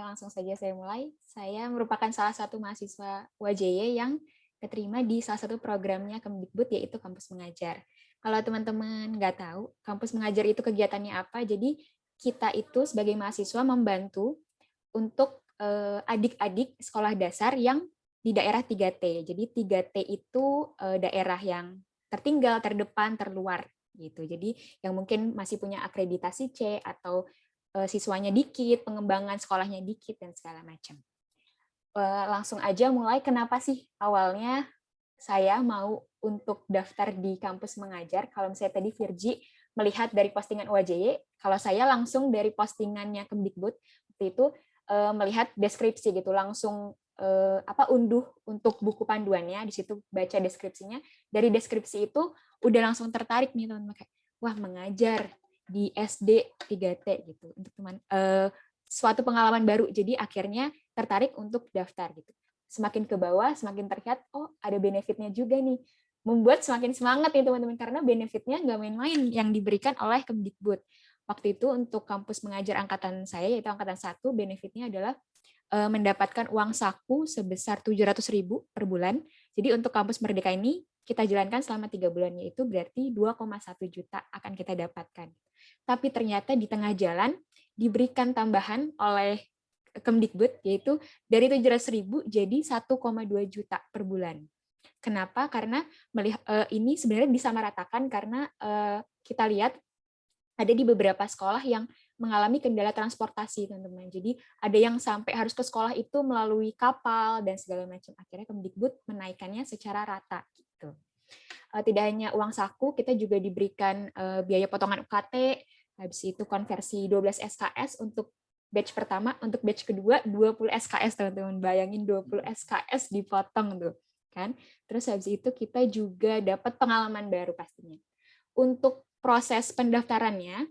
langsung saja saya mulai. Saya merupakan salah satu mahasiswa UAJY yang keterima di salah satu programnya Kemdikbud, yaitu Kampus Mengajar. Kalau teman-teman nggak tahu, Kampus Mengajar itu kegiatannya apa, jadi kita itu sebagai mahasiswa membantu untuk adik-adik sekolah dasar yang di daerah 3T. Jadi 3T itu daerah yang tertinggal, terdepan, terluar gitu. Jadi yang mungkin masih punya akreditasi C atau siswanya dikit, pengembangan sekolahnya dikit dan segala macam. Langsung aja mulai, kenapa sih awalnya saya mau untuk daftar di Kampus Mengajar? Kalau misalnya tadi Virgi melihat dari postingan UAJY, kalau saya langsung dari postingannya Kemdikbud, waktu itu melihat deskripsi gitu, langsung unduh untuk buku panduannya, di situ baca deskripsinya, dari deskripsi itu udah langsung tertarik nih teman-teman, kayak wah mengajar di SD 3T gitu, untuk teman suatu pengalaman baru, jadi akhirnya tertarik untuk daftar gitu. Semakin ke bawah, semakin terlihat, oh ada benefitnya juga nih. Membuat semakin semangat nih teman-teman, karena benefitnya nggak main-main yang diberikan oleh Kemdikbud. waktu itu untuk kampus mengajar angkatan saya, yaitu angkatan 1, benefitnya adalah mendapatkan uang saku sebesar 700.000 per bulan. Jadi untuk kampus Merdeka ini kita jalankan selama 3 bulan, yaitu berarti 2,1 juta akan kita dapatkan. Tapi ternyata di tengah jalan diberikan tambahan oleh Kemdikbud, yaitu dari 700.000 jadi 1,2 juta per bulan. Kenapa? Karena ini sebenarnya disamaratakan karena kita lihat ada di beberapa sekolah yang mengalami kendala transportasi, teman-teman. Jadi ada yang sampai harus ke sekolah itu melalui kapal dan segala macam. Akhirnya Kemdikbud menaikkannya secara rata gitu. Tidak hanya uang saku, kita juga diberikan biaya potongan UKT, habis itu konversi 12 SKS untuk batch pertama, untuk batch kedua 20 SKS, teman-teman. Bayangin 20 SKS dipotong tuh, kan? Terus habis itu kita juga dapat pengalaman baru pastinya. Untuk proses pendaftarannya,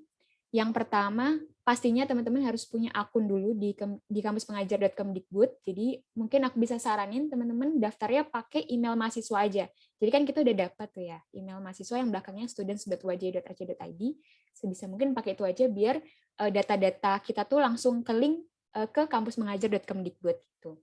yang pertama pastinya teman-teman harus punya akun dulu di kampuspengajar.kemdikbud. Jadi mungkin aku bisa saranin teman-teman daftarnya pakai email mahasiswa aja. Jadi kan kita udah dapat tuh ya email mahasiswa yang belakangnya students.wj.ac.id. Sebisa mungkin pakai itu aja biar data-data kita tuh langsung ke link ke kampusmengajar.kemdikbud gitu.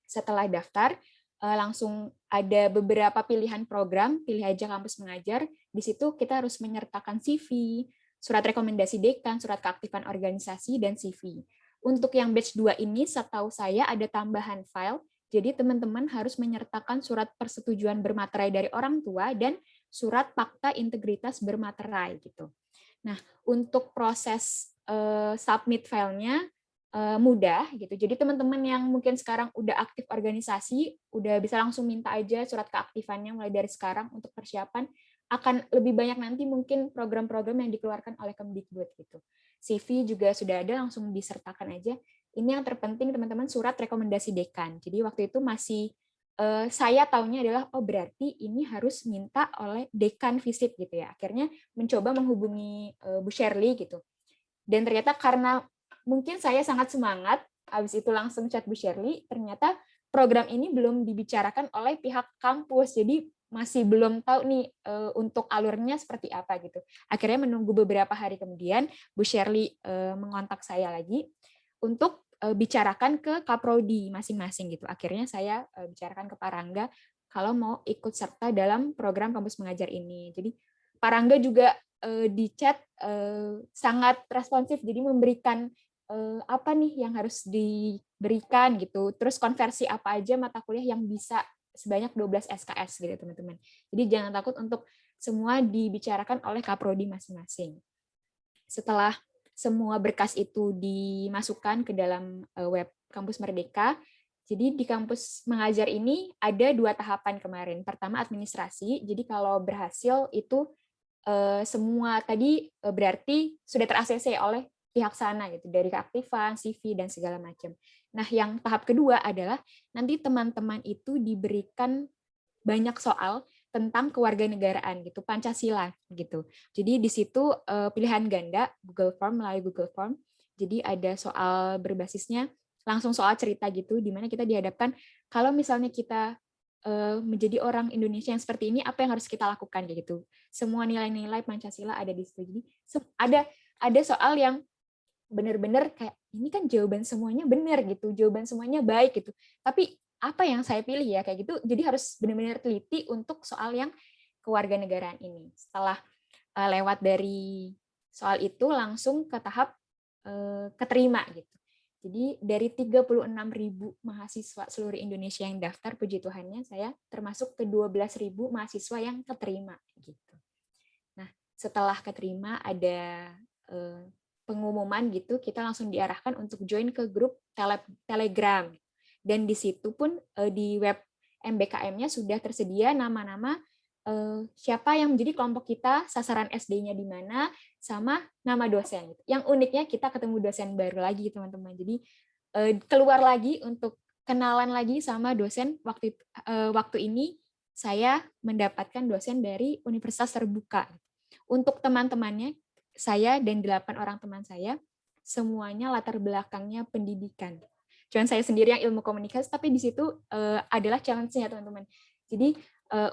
Setelah daftar, langsung ada beberapa pilihan program, pilih aja kampus mengajar. Di situ kita harus menyertakan CV, surat rekomendasi dekan, surat keaktifan organisasi, dan CV. Untuk yang batch 2 ini, setahu saya ada tambahan file, jadi teman-teman harus menyertakan surat persetujuan bermaterai dari orang tua dan surat fakta integritas bermaterai gitu. Nah, untuk proses submit filenya mudah gitu. Jadi teman-teman yang mungkin sekarang udah aktif organisasi, udah bisa langsung minta aja surat keaktifannya mulai dari sekarang untuk persiapan. Akan lebih banyak nanti mungkin program-program yang dikeluarkan oleh Kemdikbud gitu. CV juga sudah ada, langsung disertakan aja. Ini yang terpenting teman-teman, surat rekomendasi dekan. Jadi waktu itu masih saya taunya adalah berarti ini harus minta oleh dekan visip gitu ya. Akhirnya mencoba menghubungi Bu Shirley gitu. Dan ternyata karena mungkin saya sangat semangat, habis itu langsung chat Bu Shirley, ternyata program ini belum dibicarakan oleh pihak kampus, jadi masih belum tahu nih untuk alurnya seperti apa gitu. Akhirnya menunggu beberapa hari kemudian, Bu Shirley mengontak saya lagi untuk bicarakan ke Kaprodi masing-masing gitu. Akhirnya saya bicarakan ke Pak Rangga kalau mau ikut serta dalam program kampus mengajar ini. Jadi Pak Rangga juga di chat sangat responsif, jadi memberikan apa nih yang harus diberikan gitu, terus konversi apa aja mata kuliah yang bisa sebanyak 12 SKS gitu teman-teman. Jadi jangan takut untuk semua dibicarakan oleh Kaprodi masing-masing. Setelah semua berkas itu dimasukkan ke dalam web Kampus Merdeka, jadi di kampus mengajar ini ada 2 tahapan kemarin. Pertama administrasi, jadi kalau berhasil itu semua tadi berarti sudah ter-ACC oleh pihak sana gitu, dari keaktifan, CV dan segala macam. Nah, yang tahap kedua adalah nanti teman-teman itu diberikan banyak soal tentang kewarganegaraan gitu, Pancasila gitu. Jadi di situ pilihan ganda Google Form, melalui Google Form. Jadi ada soal berbasisnya langsung soal cerita gitu, di mana kita dihadapkan kalau misalnya kita menjadi orang Indonesia yang seperti ini, apa yang harus kita lakukan gitu. Semua nilai-nilai Pancasila ada di situ. Jadi ada soal yang benar-benar kayak ini kan jawaban semuanya benar gitu, jawaban semuanya baik gitu. Tapi apa yang saya pilih ya kayak gitu. Jadi harus benar-benar teliti untuk soal yang kewarganegaraan ini. Setelah lewat dari soal itu langsung ke tahap keterima gitu. Jadi dari 36.000 mahasiswa seluruh Indonesia yang daftar, puji Tuhannya saya termasuk ke 12.000 mahasiswa yang keterima gitu. Nah, setelah keterima ada pengumuman gitu, kita langsung diarahkan untuk join ke grup Telegram. Dan di situ pun di web MBKM-nya sudah tersedia nama-nama siapa yang menjadi kelompok kita, sasaran SD-nya di mana, sama nama dosen. Yang uniknya kita ketemu dosen baru lagi, teman-teman. Jadi keluar lagi untuk kenalan lagi sama dosen. Waktu ini saya mendapatkan dosen dari Universitas Terbuka. Untuk teman-temannya, saya dan 8 orang teman saya, semuanya latar belakangnya pendidikan. Cuman saya sendiri yang ilmu komunikasi, tapi di situ adalah challenge-nya, teman-teman. Jadi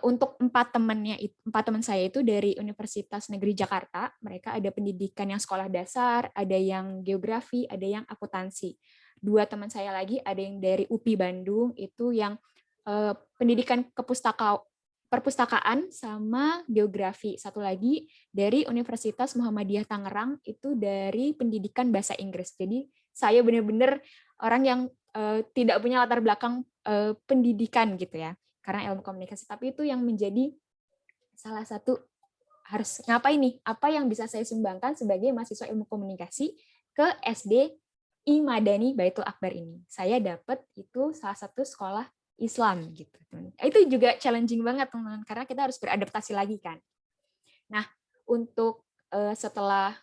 Untuk empat teman saya itu dari Universitas Negeri Jakarta. Mereka ada pendidikan yang sekolah dasar, ada yang geografi, ada yang akuntansi. 2 teman saya lagi ada yang dari UPI Bandung, itu yang pendidikan perpustakaan sama geografi. Satu lagi dari Universitas Muhammadiyah Tangerang, itu dari pendidikan bahasa Inggris. Jadi saya benar-benar orang yang tidak punya latar belakang pendidikan gitu ya, karena ilmu komunikasi. Tapi itu yang menjadi salah satu harus ngapain nih? Apa yang bisa saya sumbangkan sebagai mahasiswa ilmu komunikasi ke SDI Madani Baitul Akbar ini? Saya dapat itu salah satu sekolah Islam gitu. Itu juga challenging banget teman-teman, karena kita harus beradaptasi lagi kan. Nah, untuk setelah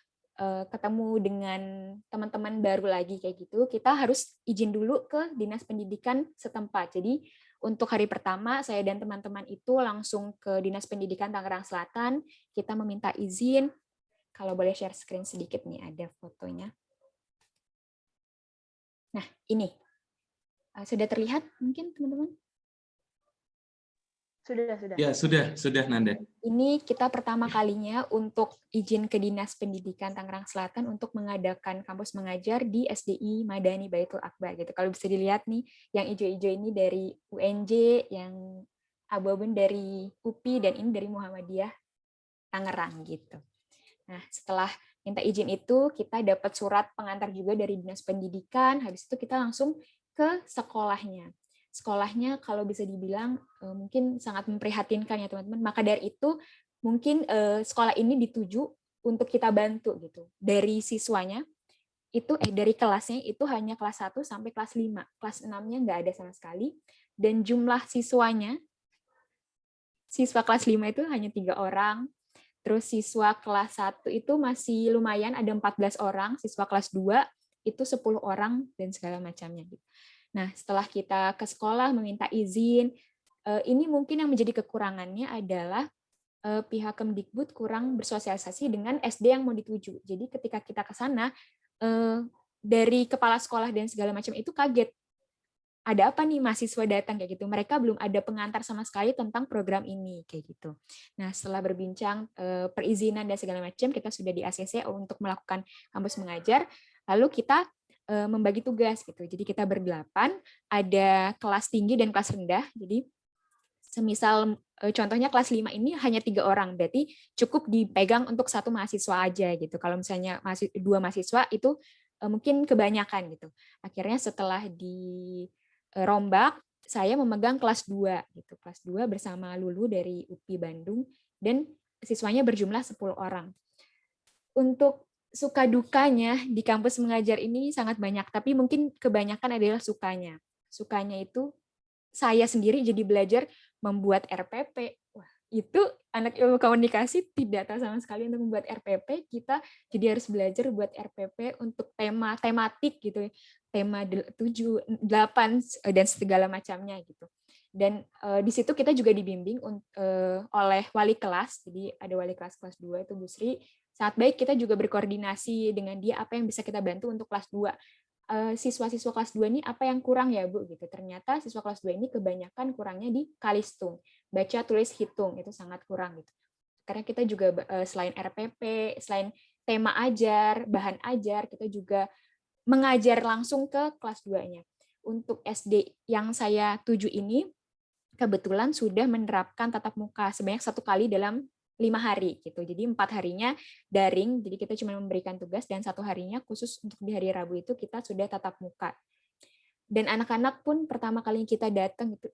ketemu dengan teman-teman baru lagi kayak gitu, kita harus izin dulu ke Dinas Pendidikan setempat. Jadi untuk hari pertama, saya dan teman-teman itu langsung ke Dinas Pendidikan Tangerang Selatan, kita meminta izin. Kalau boleh share screen sedikit nih, ada fotonya. Nah, ini. Sudah terlihat mungkin teman-teman? Sudah. Ya, sudah Nanda. Ini kita pertama kalinya untuk izin ke Dinas Pendidikan Tangerang Selatan untuk mengadakan kampus mengajar di SDI Madani Baitul Akbar gitu. Kalau bisa dilihat nih, yang hijau-hijau ini dari UNJ, yang abu-abu dari UPI, dan ini dari Muhammadiyah Tangerang gitu. Nah, setelah minta izin itu, kita dapat surat pengantar juga dari Dinas Pendidikan, habis itu kita langsung ke sekolahnya. Sekolahnya kalau bisa dibilang mungkin sangat memprihatinkan ya teman-teman. Maka dari itu mungkin sekolah ini dituju untuk kita bantu gitu. Dari siswanya itu dari kelasnya itu hanya kelas 1 sampai kelas 5. Kelas 6-nya nggak ada sama sekali, dan jumlah siswanya, siswa kelas 5 itu hanya 3 orang. Terus siswa kelas 1 itu masih lumayan, ada 14 orang, siswa kelas 2 itu 10 orang dan segala macamnya. Nah, setelah kita ke sekolah meminta izin, ini mungkin yang menjadi kekurangannya adalah pihak Kemdikbud kurang bersosialisasi dengan SD yang mau dituju. Jadi ketika kita ke sana, dari kepala sekolah dan segala macam itu kaget. Ada apa nih mahasiswa datang kayak gitu. Mereka belum ada pengantar sama sekali tentang program ini kayak gitu. Nah, setelah berbincang perizinan dan segala macam, kita sudah di ACC untuk melakukan kampus mengajar. Lalu kita membagi tugas gitu. Jadi kita berdelapan, ada kelas tinggi dan kelas rendah. Jadi semisal contohnya kelas 5 ini hanya 3 orang, berarti cukup dipegang untuk 1 mahasiswa aja gitu. Kalau misalnya 2 mahasiswa itu mungkin kebanyakan gitu. Akhirnya setelah dirombak, saya memegang kelas 2 gitu. Kelas 2 bersama Lulu dari UPI Bandung, dan siswanya berjumlah 10 orang. Untuk suka dukanya di kampus mengajar ini sangat banyak, tapi mungkin kebanyakan adalah sukanya. Sukanya itu saya sendiri jadi belajar membuat RPP. Wah, itu anak ilmu komunikasi tidak tahu sama sekali untuk membuat RPP. Kita jadi harus belajar buat RPP untuk tematik gitu, tema 7, 8 dan segala macamnya gitu. Dan di situ kita juga dibimbing oleh wali kelas. Jadi ada wali kelas 2 itu Bu Sri. Sangat baik, kita juga berkoordinasi dengan dia apa yang bisa kita bantu untuk kelas 2. Siswa-siswa kelas 2 ini apa yang kurang ya Bu gitu. Ternyata siswa kelas 2 ini kebanyakan kurangnya di kalistung, baca tulis hitung, itu sangat kurang gitu. Karena kita juga selain RPP, selain tema ajar, bahan ajar, kita juga mengajar langsung ke kelas 2-nya. Untuk SD yang saya tuju ini kebetulan sudah menerapkan tatap muka sebanyak 1 kali dalam 5 hari gitu. Jadi 4 harinya daring, jadi kita cuma memberikan tugas, dan 1 harinya khusus untuk di hari Rabu itu kita sudah tatap muka. Dan anak-anak pun pertama kali kita datang gitu,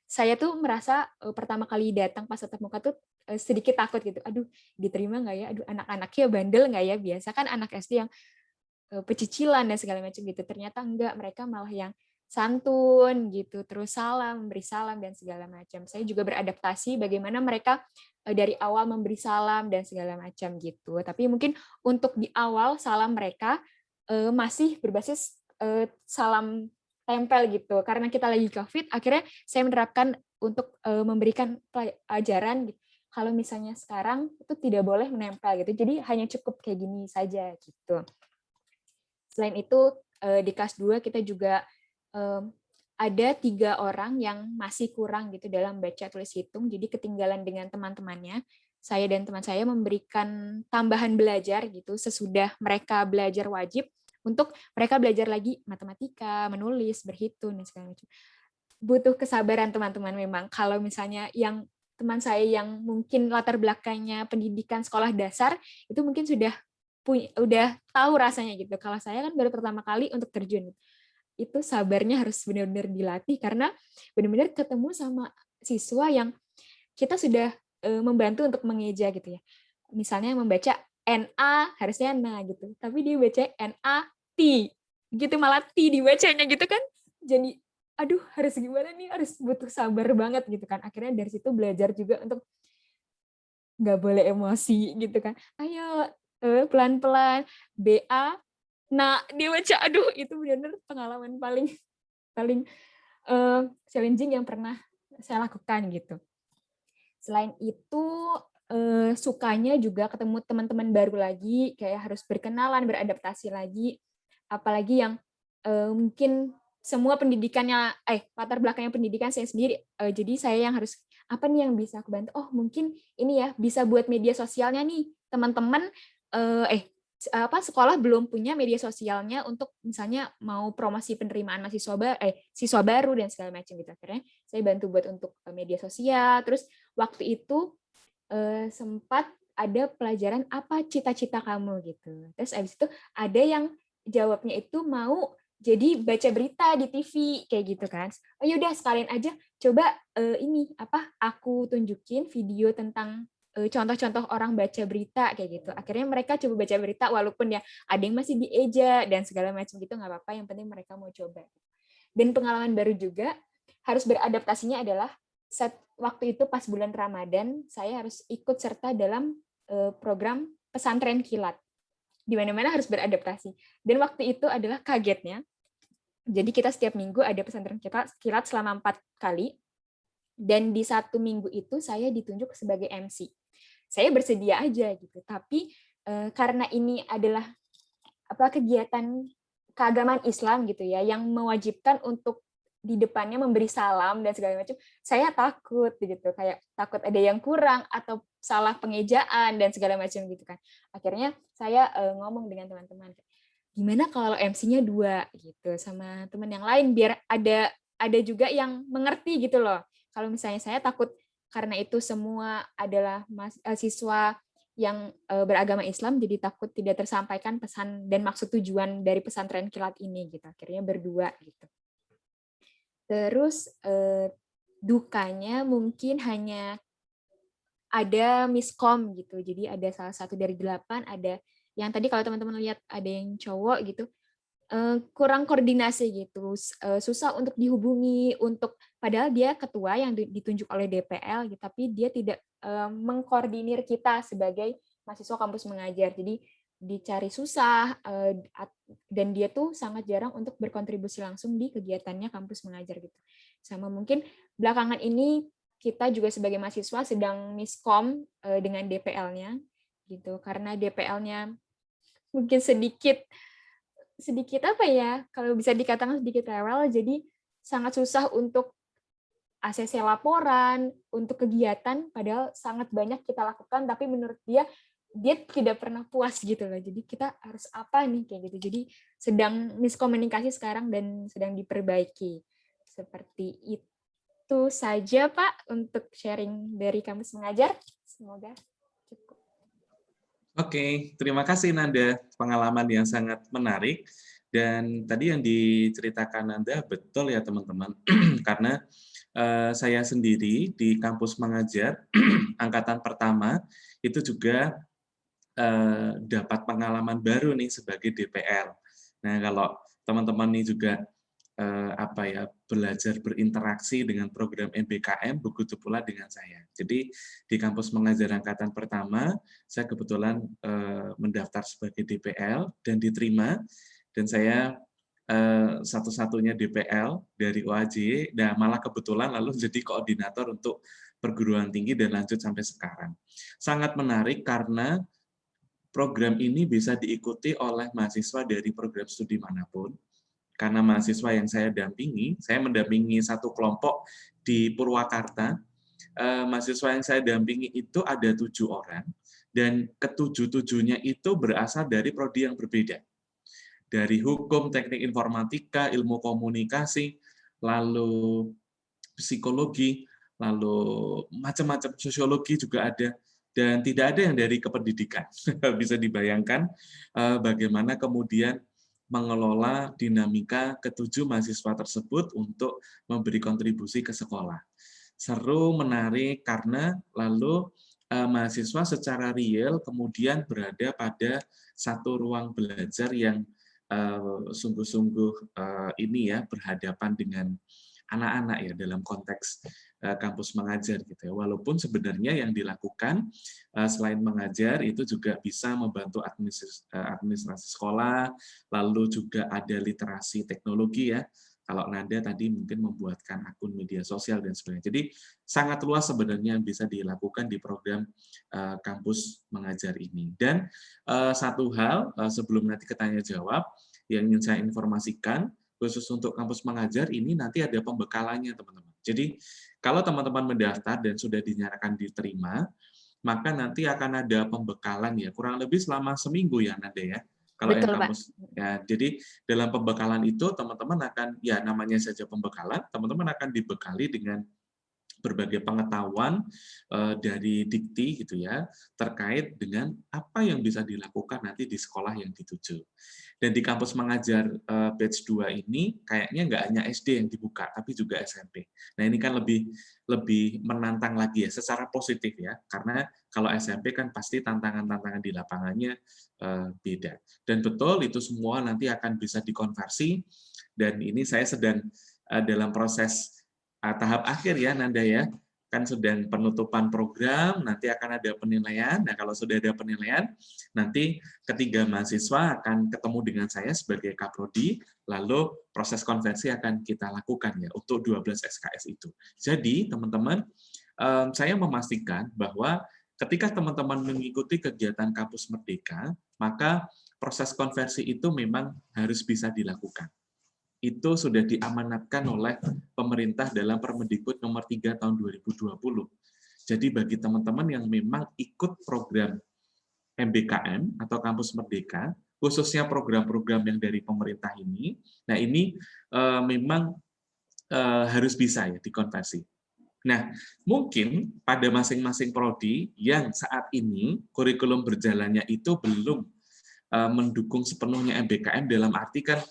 saya tuh merasa pertama kali datang pas tatap muka tuh sedikit takut gitu. Aduh, diterima nggak ya? Aduh, anak-anaknya bandel nggak ya? Biasa kan anak SD yang pecicilan dan segala macam gitu. Ternyata enggak, mereka malah yang santun gitu, terus memberi salam dan segala macam. Saya juga beradaptasi bagaimana mereka dari awal memberi salam dan segala macam gitu. Tapi mungkin untuk di awal salam mereka masih berbasis salam tempel gitu. Karena kita lagi COVID, akhirnya saya menerapkan untuk memberikan pelajaran gitu. Kalau misalnya sekarang itu tidak boleh menempel gitu. Jadi hanya cukup kayak gini saja gitu. Selain itu di kelas 2 kita juga ada 3 orang yang masih kurang gitu dalam baca tulis hitung, jadi ketinggalan dengan teman-temannya. Saya dan teman saya memberikan tambahan belajar gitu sesudah mereka belajar wajib untuk mereka belajar lagi matematika, menulis, berhitung dan segala macam. Butuh kesabaran teman-teman memang. Kalau misalnya yang teman saya yang mungkin latar belakangnya pendidikan sekolah dasar itu mungkin udah tahu rasanya gitu. Kalau saya kan baru pertama kali untuk terjun. Itu sabarnya harus benar-benar dilatih karena benar-benar ketemu sama siswa yang kita sudah membantu untuk mengeja gitu ya. Misalnya membaca NA harusnya NA gitu, tapi dia baca NAT gitu, malah T dibacanya gitu kan. Jadi aduh harus gimana nih, harus butuh sabar banget gitu kan. Akhirnya dari situ belajar juga untuk nggak boleh emosi gitu kan. Ayo pelan-pelan BA. Nah, dia baca, aduh itu benar-benar pengalaman paling paling challenging yang pernah saya lakukan gitu. Selain itu sukanya juga ketemu teman-teman baru lagi, kayak harus berkenalan, beradaptasi lagi, apalagi yang mungkin semua pendidikannya latar belakangnya pendidikan saya sendiri, jadi saya yang harus apa nih yang bisa aku bantu? Oh mungkin ini ya bisa buat media sosialnya nih teman-teman sekolah belum punya media sosialnya untuk misalnya mau promosi penerimaan siswa baru dan segala macam gitu. Akhirnya saya bantu buat untuk media sosial. Terus waktu itu sempat ada pelajaran apa cita-cita kamu gitu. Terus abis itu ada yang jawabnya itu mau jadi baca berita di TV kayak gitu kan. Oh yaudah sekalian aja coba aku tunjukin video tentang contoh-contoh orang baca berita kayak gitu. Akhirnya mereka coba baca berita walaupun ya ada yang masih dieja dan segala macam gitu, nggak apa-apa, yang penting mereka mau coba. Dan pengalaman baru juga harus beradaptasinya adalah waktu itu pas bulan Ramadan saya harus ikut serta dalam program pesantren kilat. Di mana-mana harus beradaptasi. Dan waktu itu adalah kagetnya. Jadi kita setiap minggu ada pesantren kilat selama 4 kali. Dan di 1 minggu itu saya ditunjuk sebagai MC. Saya bersedia aja gitu, tapi karena ini adalah kegiatan keagamaan Islam gitu ya, yang mewajibkan untuk di depannya memberi salam dan segala macam, saya takut gitu, kayak takut ada yang kurang atau salah pengejaan dan segala macam gitu kan. Akhirnya saya ngomong dengan teman-teman, gimana kalau MC-nya 2 gitu sama teman yang lain biar ada juga yang mengerti gitu loh. Kalau misalnya saya takut karena itu semua adalah siswa yang beragama Islam, jadi takut tidak tersampaikan pesan dan maksud tujuan dari pesantren kilat ini gitu. Akhirnya berdua gitu. Terus dukanya mungkin hanya ada miskom gitu. Jadi ada salah satu dari 8, ada yang tadi kalau teman-teman lihat ada yang cowok gitu, kurang koordinasi gitu, susah untuk dihubungi, padahal dia ketua yang ditunjuk oleh DPL, gitu, tapi dia tidak mengkoordinir kita sebagai mahasiswa kampus mengajar. Jadi dicari susah, dan dia tuh sangat jarang untuk berkontribusi langsung di kegiatannya kampus mengajar gitu. Sama mungkin belakangan ini kita juga sebagai mahasiswa sedang miskom dengan DPL-nya gitu, karena DPL-nya mungkin sedikit kalau bisa dikatakan sedikit rewel, jadi sangat susah untuk ACC laporan, untuk kegiatan, padahal sangat banyak kita lakukan, tapi menurut dia tidak pernah puas gitu loh. Jadi kita harus apa nih kayak gitu. Jadi sedang miskomunikasi sekarang dan sedang diperbaiki. Seperti itu saja Pak untuk sharing dari kampus mengajar. Semoga cukup. Oke, terima kasih Nanda, pengalaman yang sangat menarik. Dan tadi yang diceritakan Nanda betul ya teman-teman, karena saya sendiri di kampus mengajar angkatan pertama itu juga dapat pengalaman baru nih sebagai DPL. Nah kalau teman-teman ini juga belajar berinteraksi dengan program MBKM, begitu pula dengan saya. Jadi di kampus mengajar angkatan pertama, saya kebetulan mendaftar sebagai DPL dan diterima, dan saya satu-satunya DPL dari OAJ, dan malah kebetulan lalu jadi koordinator untuk perguruan tinggi dan lanjut sampai sekarang. Sangat menarik karena program ini bisa diikuti oleh mahasiswa dari program studi manapun, karena mahasiswa yang saya mendampingi satu kelompok di Purwakarta. Mahasiswa yang saya dampingi itu ada 7 orang, dan ketujuh-tujuhnya itu berasal dari prodi yang berbeda. Dari hukum, teknik informatika, ilmu komunikasi, lalu psikologi, lalu macam-macam sosiologi juga ada, dan tidak ada yang dari kependidikan. Bisa dibayangkan bagaimana kemudian mengelola dinamika ketujuh mahasiswa tersebut untuk memberi kontribusi ke sekolah. Seru, menarik, karena lalu mahasiswa secara real kemudian berada pada satu ruang belajar yang sungguh-sungguh ini ya, berhadapan dengan anak-anak ya, dalam konteks kampus mengajar gitu ya. Walaupun sebenarnya yang dilakukan selain mengajar itu juga bisa membantu administrasi sekolah, lalu juga ada literasi teknologi ya. Kalau Nanda tadi mungkin membuatkan akun media sosial dan sebagainya. Jadi sangat luas sebenarnya yang bisa dilakukan di program kampus mengajar ini. Dan satu hal sebelum nanti ketanya jawab yang ingin saya informasikan, khusus untuk kampus mengajar ini nanti ada pembekalannya teman-teman. Jadi kalau teman-teman mendaftar dan sudah dinyatakan diterima, maka nanti akan ada pembekalan ya, kurang lebih selama seminggu ya Nanda ya. Kalau Betul, yang kampus ya, jadi dalam pembekalan itu teman-teman akan, ya namanya saja pembekalan, teman-teman akan dibekali dengan berbagai pengetahuan dari dikti gitu ya, terkait dengan apa yang bisa dilakukan nanti di sekolah yang dituju. Dan di kampus mengajar batch 2 ini kayaknya nggak hanya SD yang dibuka, tapi juga SMP. Nah ini kan lebih menantang lagi ya, secara positif ya, karena kalau SMP kan pasti tantangan-tantangan di lapangannya beda. Dan betul itu semua nanti akan bisa dikonversi, dan ini saya sedang dalam proses tahap akhir ya Nanda ya, kan sedang penutupan program, nanti akan ada penilaian. Nah kalau sudah ada penilaian, nanti ketiga mahasiswa akan ketemu dengan saya sebagai Kaprodi, lalu proses konversi akan kita lakukan ya untuk 12 SKS itu. Jadi teman-teman, saya memastikan bahwa ketika teman-teman mengikuti kegiatan Kampus Merdeka, maka proses konversi itu memang harus bisa dilakukan. Itu sudah diamanatkan oleh pemerintah dalam Permendikbud nomor 3 tahun 2020. Jadi bagi teman-teman yang memang ikut program MBKM atau Kampus Merdeka, khususnya program-program yang dari pemerintah ini, nah ini memang harus bisa ya dikonversi. Nah, mungkin pada masing-masing prodi yang saat ini kurikulum berjalannya itu belum mendukung sepenuhnya MBKM, dalam arti kan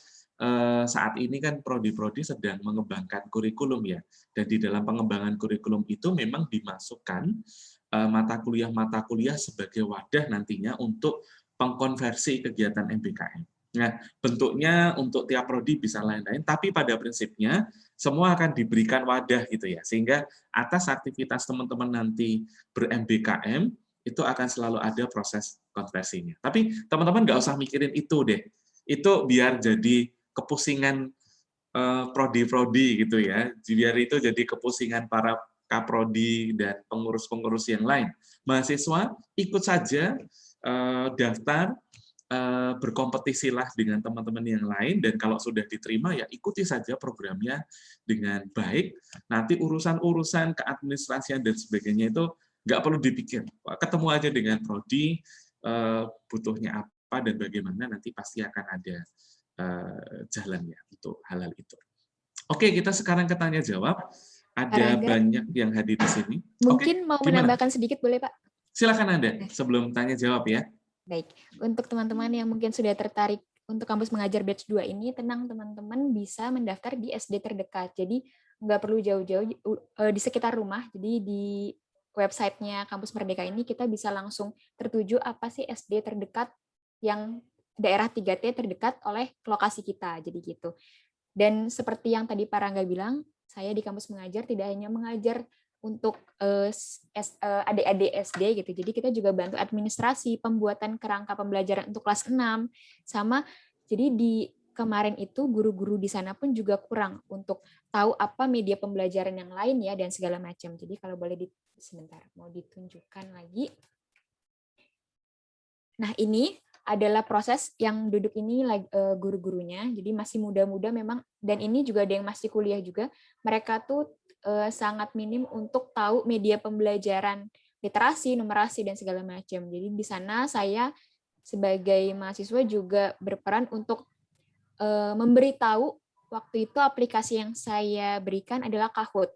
saat ini kan prodi-prodi sedang mengembangkan kurikulum ya, dan di dalam pengembangan kurikulum itu memang dimasukkan mata kuliah sebagai wadah nantinya untuk pengkonversi kegiatan MBKM. Nah, bentuknya untuk tiap prodi bisa lain-lain, tapi pada prinsipnya semua akan diberikan wadah gitu ya, sehingga atas aktivitas teman-teman nanti ber-MBKM itu akan selalu ada proses konversinya. Tapi teman-teman nggak usah mikirin itu deh, itu biar jadi kepusingan prodi-prodi gitu ya, biar itu jadi kepusingan para kaprodi dan pengurus-pengurus yang lain. Mahasiswa ikut saja daftar, berkompetisilah dengan teman-teman yang lain, dan kalau sudah diterima ya ikuti saja programnya dengan baik. Nanti urusan-urusan keadministrasian dan sebagainya itu nggak perlu dipikir, ketemu aja dengan prodi, butuhnya apa dan bagaimana, nanti pasti akan ada jalannya untuk hal-hal itu. Oke, kita sekarang ke tanya jawab. Ada banyak yang hadir di sini. Mungkin mau menambahkan sedikit boleh Pak? Silakan Anda sebelum tanya jawab ya. Baik, untuk teman-teman yang mungkin sudah tertarik untuk kampus mengajar batch 2 ini, tenang teman-teman bisa mendaftar di SD terdekat. Jadi nggak perlu jauh-jauh di sekitar rumah. Jadi di websitenya Kampus Merdeka ini kita bisa langsung tertuju apa sih SD terdekat yang daerah 3T terdekat oleh lokasi kita, jadi gitu. Dan seperti yang tadi Pak Rangga bilang, saya di kampus mengajar tidak hanya mengajar untuk adik-adik SD gitu, jadi kita juga bantu administrasi, pembuatan kerangka pembelajaran untuk kelas 6, sama jadi di kemarin itu guru-guru di sana pun juga kurang untuk tahu apa media pembelajaran yang lain ya dan segala macam. Jadi kalau boleh sebentar mau ditunjukkan lagi. Nah ini adalah proses yang duduk ini guru-gurunya, jadi masih muda-muda memang, dan ini juga ada yang masih kuliah juga, mereka tuh sangat minim untuk tahu media pembelajaran literasi, numerasi, dan segala macam. Jadi di sana saya sebagai mahasiswa juga berperan untuk memberitahu. Waktu itu aplikasi yang saya berikan adalah Kahoot.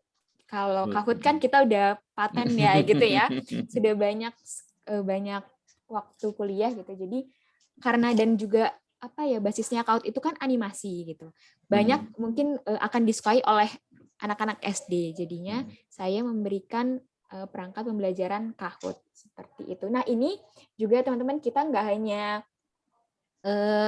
Kalau Kahoot kan kita udah paten ya gitu ya, sudah banyak waktu kuliah gitu. Jadi karena dan juga apa ya, basisnya Kahoot itu kan animasi gitu. Banyak mungkin akan disukai oleh anak-anak SD. Jadinya saya memberikan perangkat pembelajaran Kahoot seperti itu. Nah, ini juga teman-teman, kita nggak hanya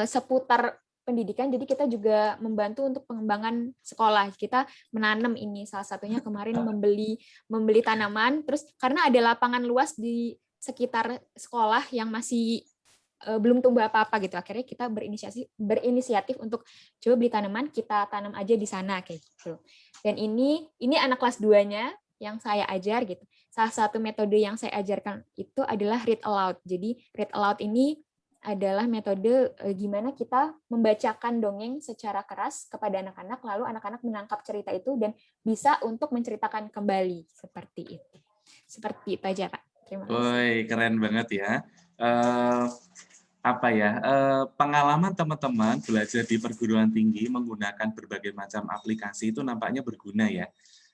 seputar pendidikan, jadi kita juga membantu untuk pengembangan sekolah. Kita menanam ini, salah satunya kemarin membeli tanaman, terus karena ada lapangan luas di sekitar sekolah yang masih belum tumbuh apa-apa gitu. Akhirnya kita berinisiatif untuk coba beli tanaman, kita tanam aja di sana kayak gitu. Dan ini anak kelas 2-nya yang saya ajar gitu. Salah satu metode yang saya ajarkan itu adalah read aloud. Jadi read aloud ini adalah metode gimana kita membacakan dongeng secara keras kepada anak-anak, lalu anak-anak menangkap cerita itu dan bisa untuk menceritakan kembali seperti itu. Seperti itu aja, Pak. Terima kasih. Woi, keren banget ya. Pengalaman teman-teman belajar di perguruan tinggi menggunakan berbagai macam aplikasi itu nampaknya berguna ya.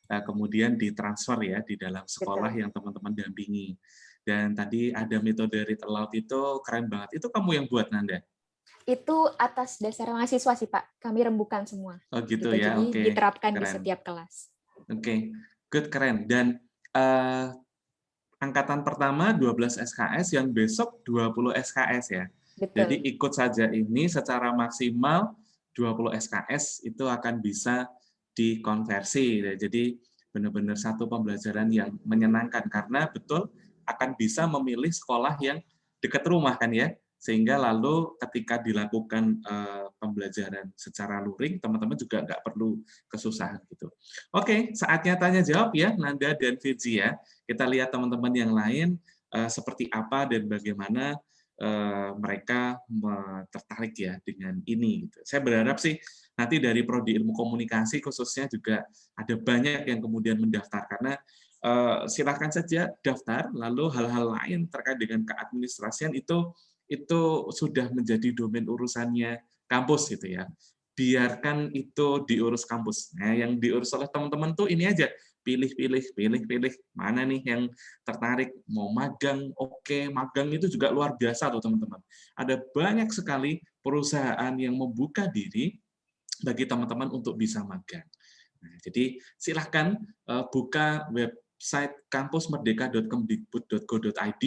Kemudian ditransfer ya di dalam sekolah yang teman-teman dampingi. Dan tadi ada metode read aloud itu keren banget. Itu kamu yang buat, Nanda? Itu atas dasar mahasiswa sih, Pak. Kami rembukan semua. Oh gitu ya, Jadi diterapkan keren. di setiap kelas. Oke, good, keren. Dan angkatan pertama 12 SKS, yang besok 20 SKS ya. Betul. Jadi ikut saja ini secara maksimal 20 SKS itu akan bisa dikonversi. Jadi benar-benar satu pembelajaran yang menyenangkan karena betul akan bisa memilih sekolah yang dekat rumah kan ya. Sehingga lalu ketika dilakukan pembelajaran secara luring, teman-teman juga nggak perlu kesusahan gitu. Oke, saatnya tanya jawab ya, Nanda dan Virgi ya. Kita lihat teman-teman yang lain seperti apa dan bagaimana mereka tertarik ya dengan ini. Gitu. Saya berharap sih nanti dari Prodi Ilmu Komunikasi khususnya juga ada banyak yang kemudian mendaftar karena silakan saja daftar. Lalu hal-hal lain terkait dengan keadministrasian itu sudah menjadi domain urusannya kampus gitu ya. Biarkan itu diurus kampus. Nah, yang diurus oleh teman-teman tuh ini aja. Pilih, mana nih yang tertarik, mau magang, oke, magang itu juga luar biasa tuh teman-teman. Ada banyak sekali perusahaan yang membuka diri bagi teman-teman untuk bisa magang. Nah, jadi silahkan buka website kampusmerdeka.kemdikbud.go.id,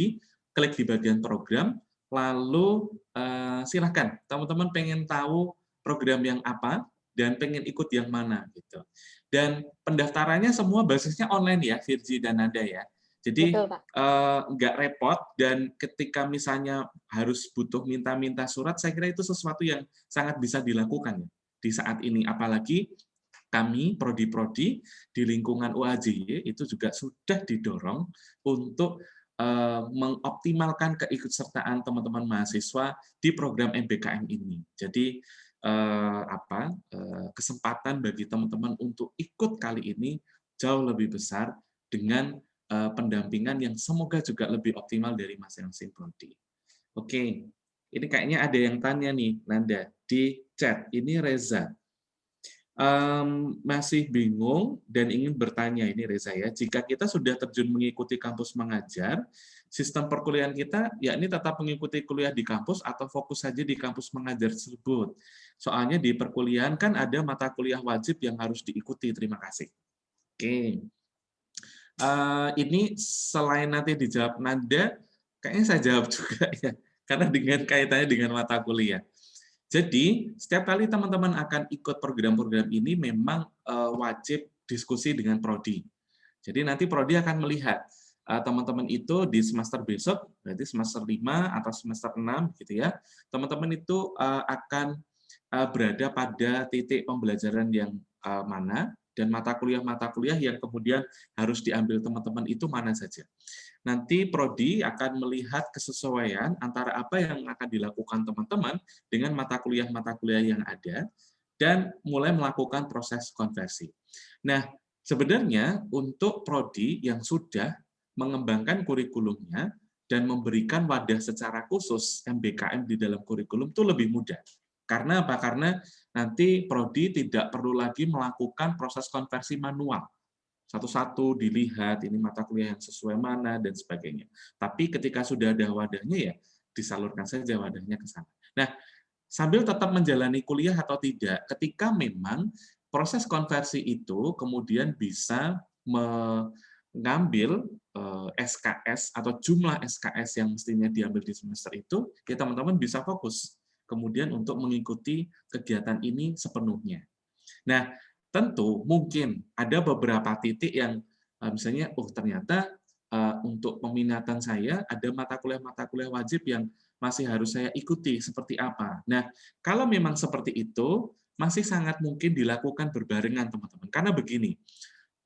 klik di bagian program, lalu silahkan teman-teman pengen tahu program yang apa dan pengen ikut yang mana gitu. Dan pendaftarannya semua basisnya online ya, Virgi dan Nanda ya. Jadi nggak repot, dan ketika misalnya harus butuh minta surat, saya kira itu sesuatu yang sangat bisa dilakukan ya, di saat ini. Apalagi kami, prodi-prodi di lingkungan UAJY itu juga sudah didorong untuk mengoptimalkan keikutsertaan teman-teman mahasiswa di program MBKM ini. Jadi kesempatan bagi teman-teman untuk ikut kali ini jauh lebih besar dengan pendampingan yang semoga juga lebih optimal dari masing-masing prodi. Oke, ini kayaknya ada yang tanya nih, Nanda, di chat. Ini Reza. Masih bingung dan ingin bertanya, ini Reza ya, jika kita sudah terjun mengikuti kampus mengajar, sistem perkuliahan kita yakni tetap mengikuti kuliah di kampus atau fokus saja di kampus mengajar tersebut. Soalnya di perkuliahan kan ada mata kuliah wajib yang harus diikuti. Terima kasih. Oke. Ini selain nanti dijawab Nanda, kayaknya saya jawab juga ya, karena dengan kaitannya dengan mata kuliah. Jadi, setiap kali teman-teman akan ikut program-program ini memang wajib diskusi dengan prodi. Jadi nanti prodi akan melihat teman-teman itu di semester besok, berarti semester 5 atau semester 6 gitu ya. Teman-teman itu akan berada pada titik pembelajaran yang mana, dan mata kuliah yang kemudian harus diambil teman-teman itu mana saja. Nanti prodi akan melihat kesesuaian antara apa yang akan dilakukan teman-teman dengan mata kuliah yang ada dan mulai melakukan proses konversi. Nah, sebenarnya untuk prodi yang sudah mengembangkan kurikulumnya dan memberikan wadah secara khusus MBKM di dalam kurikulum itu lebih mudah. Karena apa? Karena nanti prodi tidak perlu lagi melakukan proses konversi manual. Satu-satu dilihat ini mata kuliah yang sesuai mana dan sebagainya. Tapi ketika sudah ada wadahnya ya disalurkan saja wadahnya ke sana. Nah, sambil tetap menjalani kuliah atau tidak, ketika memang proses konversi itu kemudian bisa mengambil SKS atau jumlah SKS yang mestinya diambil di semester itu, ya teman-teman bisa fokus kemudian untuk mengikuti kegiatan ini sepenuhnya. Nah, tentu mungkin ada beberapa titik yang misalnya, oh ternyata untuk peminatan saya ada mata kuliah wajib yang masih harus saya ikuti seperti apa. Nah, kalau memang seperti itu, masih sangat mungkin dilakukan berbarengan teman-teman. Karena begini,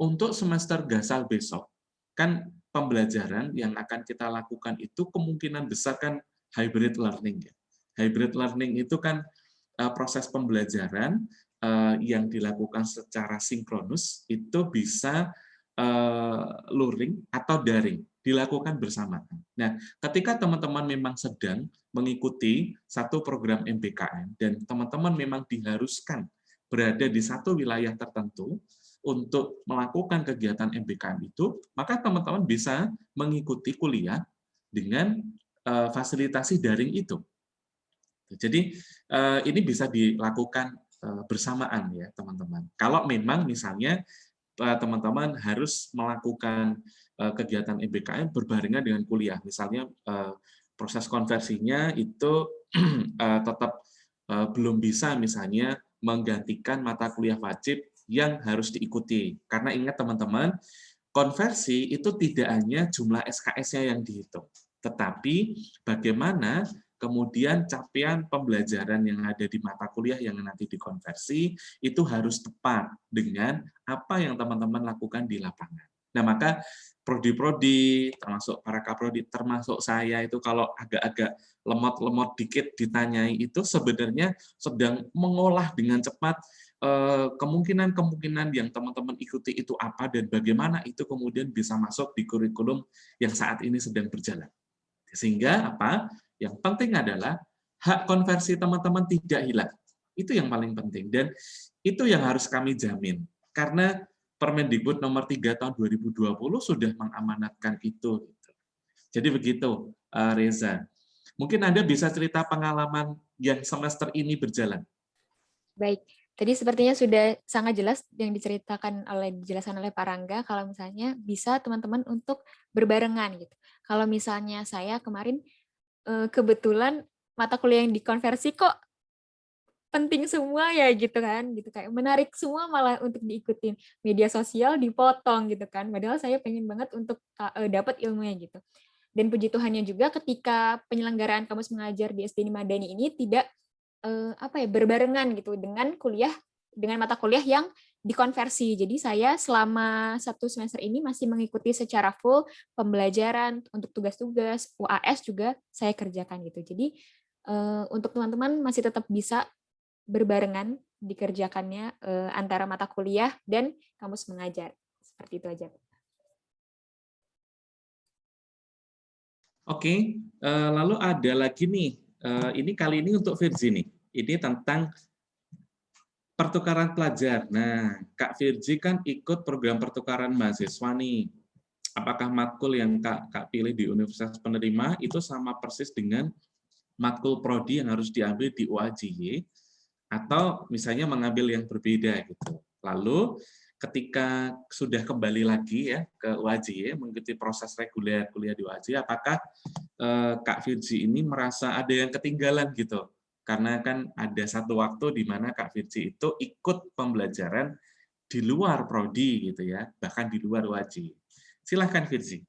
untuk semester gasal besok, kan pembelajaran yang akan kita lakukan itu kemungkinan besar kan hybrid learning. Ya. Hybrid learning itu kan proses pembelajaran yang dilakukan secara sinkronus itu bisa luring atau daring, dilakukan bersamaan. Nah, ketika teman-teman memang sedang mengikuti satu program MBKM dan teman-teman memang diharuskan berada di satu wilayah tertentu untuk melakukan kegiatan MBKM itu, maka teman-teman bisa mengikuti kuliah dengan fasilitasi daring itu. Jadi ini bisa dilakukan bersamaan ya teman-teman. Kalau memang misalnya teman-teman harus melakukan kegiatan MBKM berbarengan dengan kuliah, misalnya proses konversinya itu tetap belum bisa misalnya menggantikan mata kuliah wajib yang harus diikuti. Karena ingat teman-teman, konversi itu tidak hanya jumlah SKS-nya yang dihitung, tetapi bagaimana kemudian capaian pembelajaran yang ada di mata kuliah yang nanti dikonversi itu harus tepat dengan apa yang teman-teman lakukan di lapangan. Nah, maka prodi-prodi, termasuk para kaprodi, termasuk saya itu kalau agak-agak lemot-lemot dikit ditanyai itu sebenarnya sedang mengolah dengan cepat kemungkinan-kemungkinan yang teman-teman ikuti itu apa dan bagaimana itu kemudian bisa masuk di kurikulum yang saat ini sedang berjalan. Sehingga apa? Yang penting adalah hak konversi teman-teman tidak hilang. Itu yang paling penting. Dan itu yang harus kami jamin. Karena Permendikbud nomor 3 tahun 2020 sudah mengamanatkan itu. Jadi begitu, Reza. Mungkin Anda bisa cerita pengalaman yang semester ini berjalan. Baik, tadi sepertinya sudah sangat jelas yang dijelaskan oleh Pak Rangga, kalau misalnya bisa teman-teman untuk berbarengan gitu. Kalau misalnya saya kemarin kebetulan mata kuliah yang dikonversi kok penting semua ya gitu kan, gitu kayak menarik semua malah untuk diikutin, media sosial dipotong gitu kan, padahal saya pengen banget untuk dapat ilmunya gitu. Dan puji Tuhannya juga ketika penyelenggaraan kampus mengajar di SD Madani ini tidak berbarengan gitu dengan mata kuliah yang dikonversi. Jadi saya selama 1 semester ini masih mengikuti secara full pembelajaran untuk tugas-tugas, UAS juga saya kerjakan gitu. Jadi untuk teman-teman masih tetap bisa berbarengan dikerjakannya antara mata kuliah dan kampus mengajar. Seperti itu aja. Oke, lalu ada lagi nih, ini kali ini untuk Virgi nih. Ini tentang pertukaran pelajar. Nah, Kak Virgi kan ikut program pertukaran mahasiswa nih. Apakah matkul yang Kak pilih di Universitas Penerima itu sama persis dengan matkul prodi yang harus diambil di UAJY, atau misalnya mengambil yang berbeda gitu. Lalu ketika sudah kembali lagi ya ke UAJY mengikuti proses reguler kuliah di UAJY, apakah Kak Virgi ini merasa ada yang ketinggalan gitu? Karena kan ada satu waktu di mana Kak Virgi itu ikut pembelajaran di luar prodi gitu ya, bahkan di luar UAJY. Silahkan Virgi.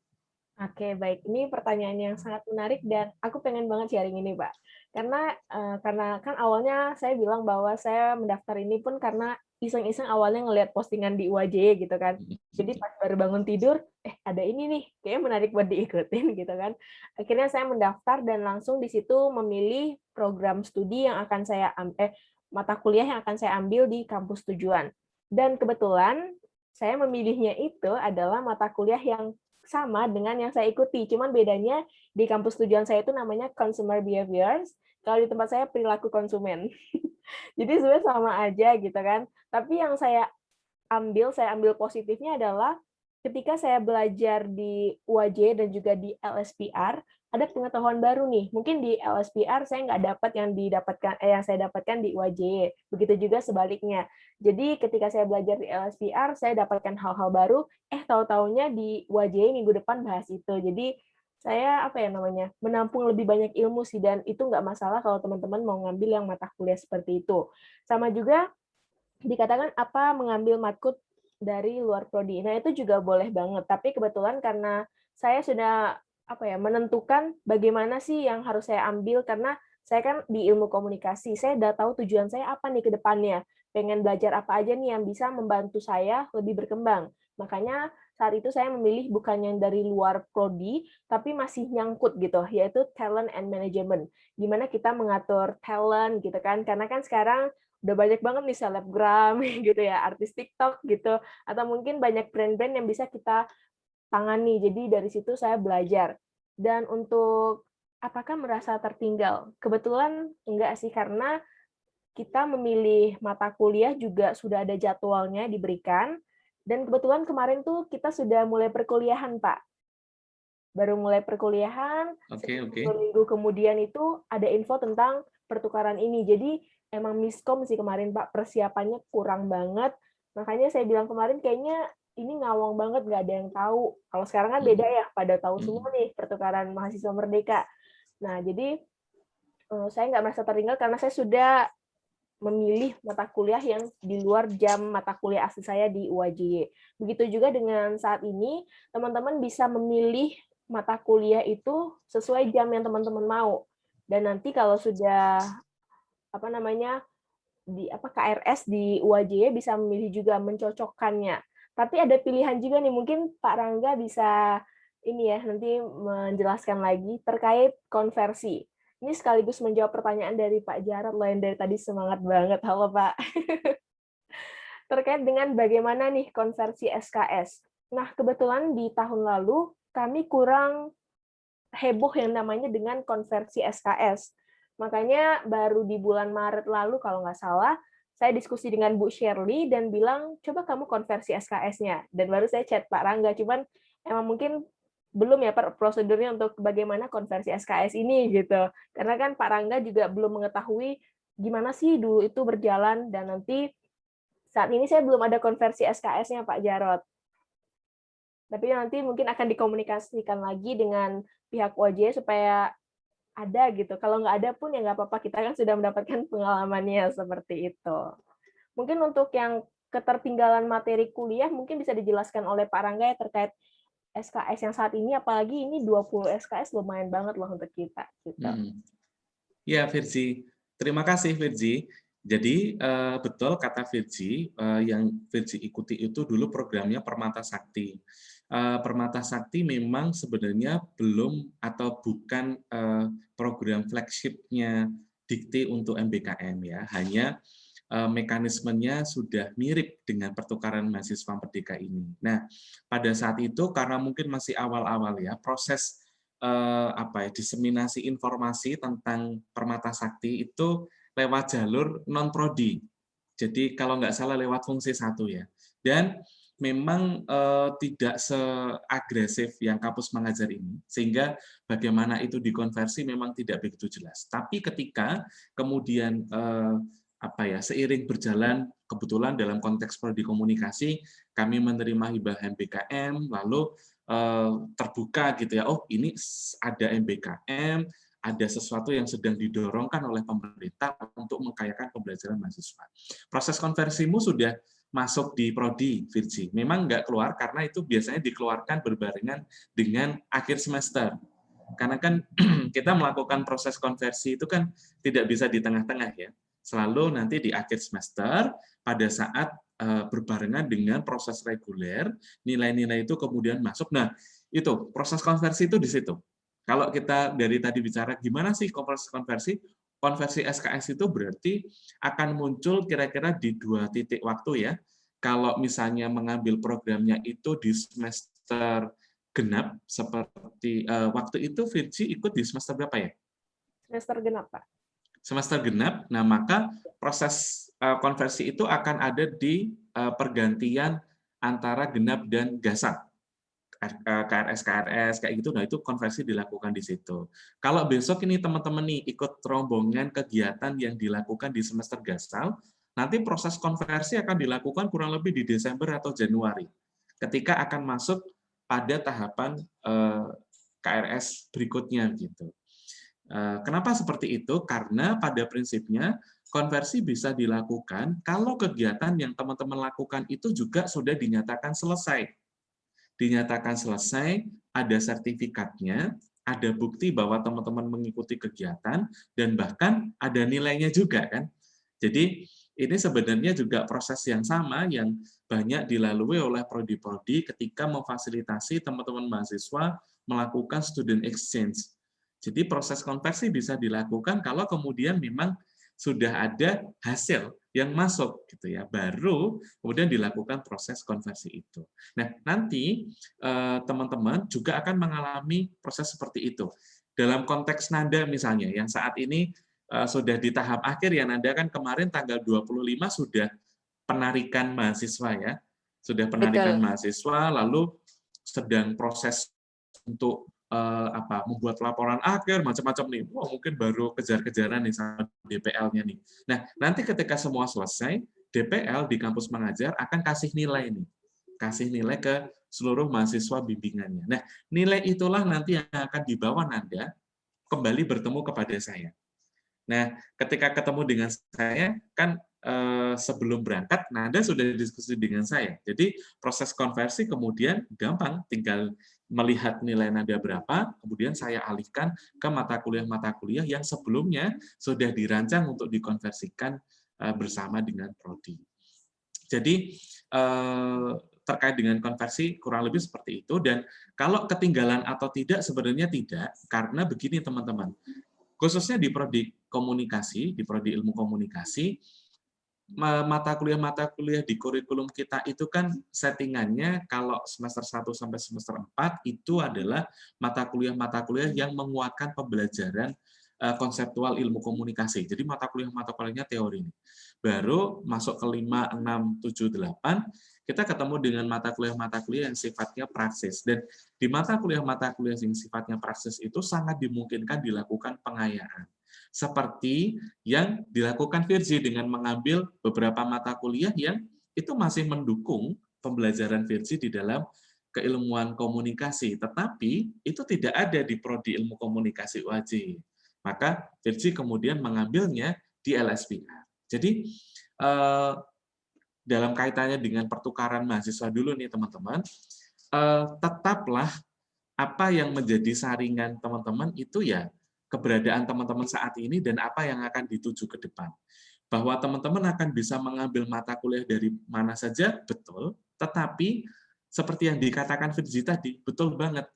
Oke, baik. Ini pertanyaan yang sangat menarik dan aku pengen banget sharing ini, Pak. Karena kan awalnya saya bilang bahwa saya mendaftar ini pun karena iseng-iseng awalnya ngelihat postingan di UAJ gitu kan. Jadi pas baru bangun tidur, ada ini nih, kayaknya menarik buat diikutin gitu kan. Akhirnya saya mendaftar dan langsung di situ memilih program studi yang akan mata kuliah yang akan saya ambil di kampus tujuan. Dan kebetulan saya memilihnya itu adalah mata kuliah yang sama dengan yang saya ikuti. Cuman bedanya di kampus tujuan saya itu namanya Consumer Behaviors, kalau di tempat saya perilaku konsumen. Jadi sebenarnya sama aja gitu kan. Tapi yang saya ambil positifnya adalah ketika saya belajar di UAJ dan juga di LSPR, ada pengetahuan baru nih. Mungkin di LSPR saya nggak dapat yang saya dapatkan di UAJ. Begitu juga sebaliknya. Jadi ketika saya belajar di LSPR, saya dapatkan hal-hal baru. Tahu-taunya di UAJ minggu depan bahas itu. Jadi saya menampung lebih banyak ilmu sih, dan itu nggak masalah kalau teman-teman mau ngambil yang mata kuliah seperti itu. Sama juga dikatakan mengambil matkul dari luar prodi. Nah, itu juga boleh banget. Tapi kebetulan karena saya sudah menentukan bagaimana sih yang harus saya ambil, karena saya kan di ilmu komunikasi. Saya udah tahu tujuan saya apa nih ke depannya. Pengen belajar apa aja nih yang bisa membantu saya lebih berkembang. Makanya saat itu saya memilih bukan yang dari luar prodi, tapi masih nyangkut gitu, yaitu talent and management. Gimana kita mengatur talent gitu kan. Karena kan sekarang udah banyak banget nih selebgram gitu ya, artis TikTok gitu, atau mungkin banyak brand-brand yang bisa kita tangani. Jadi dari situ saya belajar. Dan untuk apakah merasa tertinggal? Kebetulan enggak sih, karena kita memilih mata kuliah juga sudah ada jadwalnya diberikan. Dan kebetulan kemarin tuh kita sudah mulai perkuliahan, Pak. Baru mulai perkuliahan, minggu kemudian itu ada info tentang pertukaran ini. Jadi emang miskom sih kemarin, Pak, persiapannya kurang banget. Makanya saya bilang kemarin kayaknya ini ngawang banget, nggak ada yang tahu. Kalau sekarang kan beda ya, pada tahu semua nih pertukaran mahasiswa merdeka. Nah, jadi saya nggak merasa tertinggal karena saya sudah memilih mata kuliah yang di luar jam mata kuliah asli saya di UAJ. Begitu juga dengan saat ini, teman-teman bisa memilih mata kuliah itu sesuai jam yang teman-teman mau. Dan nanti kalau sudah KRS di UAJ bisa memilih juga mencocokkannya. Tapi ada pilihan juga nih, mungkin Pak Rangga bisa nanti menjelaskan lagi terkait konversi. Ini sekaligus menjawab pertanyaan dari Pak Jarod loh, yang dari tadi semangat banget. Halo Pak. Terkait dengan bagaimana nih konversi SKS. Nah, kebetulan di tahun lalu kami kurang heboh yang namanya dengan konversi SKS. Makanya baru di bulan Maret lalu kalau nggak salah, saya diskusi dengan Bu Shirley dan bilang, coba kamu konversi SKS-nya. Dan baru saya chat Pak Rangga, cuman emang mungkin belum ya prosedurnya untuk bagaimana konversi SKS ini gitu. Karena kan Pak Rangga juga belum mengetahui gimana sih dulu itu berjalan, dan nanti saat ini saya belum ada konversi SKS-nya Pak Jarod. Tapi nanti mungkin akan dikomunikasikan lagi dengan pihak UAJ supaya ada gitu. Kalau nggak ada pun ya nggak apa-apa, kita kan sudah mendapatkan pengalamannya seperti itu. Mungkin untuk yang ketertinggalan materi kuliah mungkin bisa dijelaskan oleh Pak Rangga ya terkait SKS yang saat ini, apalagi ini 20 SKS lumayan banget loh untuk kita. Gitu. Ya, Virgi. Terima kasih, Virgi. Jadi, betul kata Virgi, yang Virgi ikuti itu dulu programnya Permata Sakti. Permata Sakti memang sebenarnya belum atau bukan program flagship-nya Dikti untuk MBKM ya, hanya mekanismenya sudah mirip dengan pertukaran mahasiswa merdeka ini. Nah, pada saat itu karena mungkin masih awal-awal ya, proses diseminasi informasi tentang Permata Sakti itu lewat jalur non-prodi. Jadi kalau nggak salah lewat fungsi 1 ya. Dan memang tidak seagresif yang kampus mengajar ini, sehingga bagaimana itu dikonversi memang tidak begitu jelas. Tapi ketika kemudian seiring berjalan, kebetulan dalam konteks prodi komunikasi, kami menerima hibah MBKM, lalu terbuka gitu ya, oh ini ada MBKM, ada sesuatu yang sedang didorongkan oleh pemerintah untuk mengkayakan pembelajaran mahasiswa. Proses konversimu sudah masuk di prodi, Virgi. Memang nggak keluar karena itu biasanya dikeluarkan berbarengan dengan akhir semester. Karena kan kita melakukan proses konversi itu kan tidak bisa di tengah-tengah ya. Selalu nanti di akhir semester pada saat berbarengan dengan proses reguler, nilai-nilai itu kemudian masuk. Nah, itu proses konversi itu di situ. Kalau kita dari tadi bicara gimana sih proses konversi? Konversi SKS itu berarti akan muncul kira-kira di 2 titik waktu ya. Kalau misalnya mengambil programnya itu di semester genap, seperti waktu itu Virgi ikut di semester berapa ya? Semester genap, Pak. Semester genap, nah maka proses konversi itu akan ada di pergantian antara genap dan gasap. KRS kayak gitu, nah itu konversi dilakukan di situ. Kalau besok ini teman-teman nih ikut rombongan kegiatan yang dilakukan di semester gasal, nanti proses konversi akan dilakukan kurang lebih di Desember atau Januari, ketika akan masuk pada tahapan KRS berikutnya gitu. Kenapa seperti itu? Karena pada prinsipnya konversi bisa dilakukan kalau kegiatan yang teman-teman lakukan itu juga sudah dinyatakan selesai. Dinyatakan selesai, ada sertifikatnya, ada bukti bahwa teman-teman mengikuti kegiatan, dan bahkan ada nilainya juga kan. Jadi ini sebenarnya juga proses yang sama yang banyak dilalui oleh prodi-prodi ketika memfasilitasi teman-teman mahasiswa melakukan student exchange. Jadi proses konversi bisa dilakukan kalau kemudian memang sudah ada hasil yang masuk gitu ya, baru kemudian dilakukan proses konversi itu. Nah, nanti teman-teman juga akan mengalami proses seperti itu. Dalam konteks Nanda misalnya, yang saat ini sudah di tahap akhir ya, Nanda kan kemarin tanggal 25 sudah penarikan mahasiswa ya, sudah penarikan Betul. mahasiswa, lalu sedang proses untuk membuat laporan akhir macam-macam nih. Wah, mungkin baru kejar-kejaran nih sama DPL-nya nih. Nah, nanti ketika semua selesai, DPL di kampus mengajar akan kasih nilai nih. Kasih nilai ke seluruh mahasiswa bimbingannya. Nah, nilai itulah nanti yang akan dibawa Nanda kembali bertemu kepada saya. Nah, ketika ketemu dengan saya, kan sebelum berangkat, Nanda sudah diskusi dengan saya. Jadi, proses konversi kemudian gampang, tinggal melihat nilai Nanda berapa, kemudian saya alihkan ke mata kuliah yang sebelumnya sudah dirancang untuk dikonversikan bersama dengan prodi. Jadi, terkait dengan konversi kurang lebih seperti itu, dan kalau ketinggalan atau tidak, sebenarnya tidak, karena begini teman-teman, khususnya di prodi komunikasi, di prodi ilmu komunikasi, mata kuliah di kurikulum kita itu kan settingannya kalau semester 1 sampai semester 4 itu adalah mata kuliah yang menguatkan pembelajaran konseptual ilmu komunikasi. Jadi mata kuliahnya teori. Baru masuk ke 5, 6, 7, 8, kita ketemu dengan mata kuliah yang sifatnya praksis. Dan di mata kuliah yang sifatnya praksis itu sangat dimungkinkan dilakukan pengayaan. Seperti yang dilakukan Virgi dengan mengambil beberapa mata kuliah yang itu masih mendukung pembelajaran Virgi di dalam keilmuan komunikasi, tetapi itu tidak ada di prodi ilmu komunikasi UAJ. Maka Virgi kemudian mengambilnya di LSPR. Jadi dalam kaitannya dengan pertukaran mahasiswa dulu nih teman-teman, tetaplah apa yang menjadi saringan teman-teman itu ya keberadaan teman-teman saat ini dan apa yang akan dituju ke depan. Bahwa teman-teman akan bisa mengambil mata kuliah dari mana saja, betul, tetapi seperti yang dikatakan Virgi tadi, betul banget.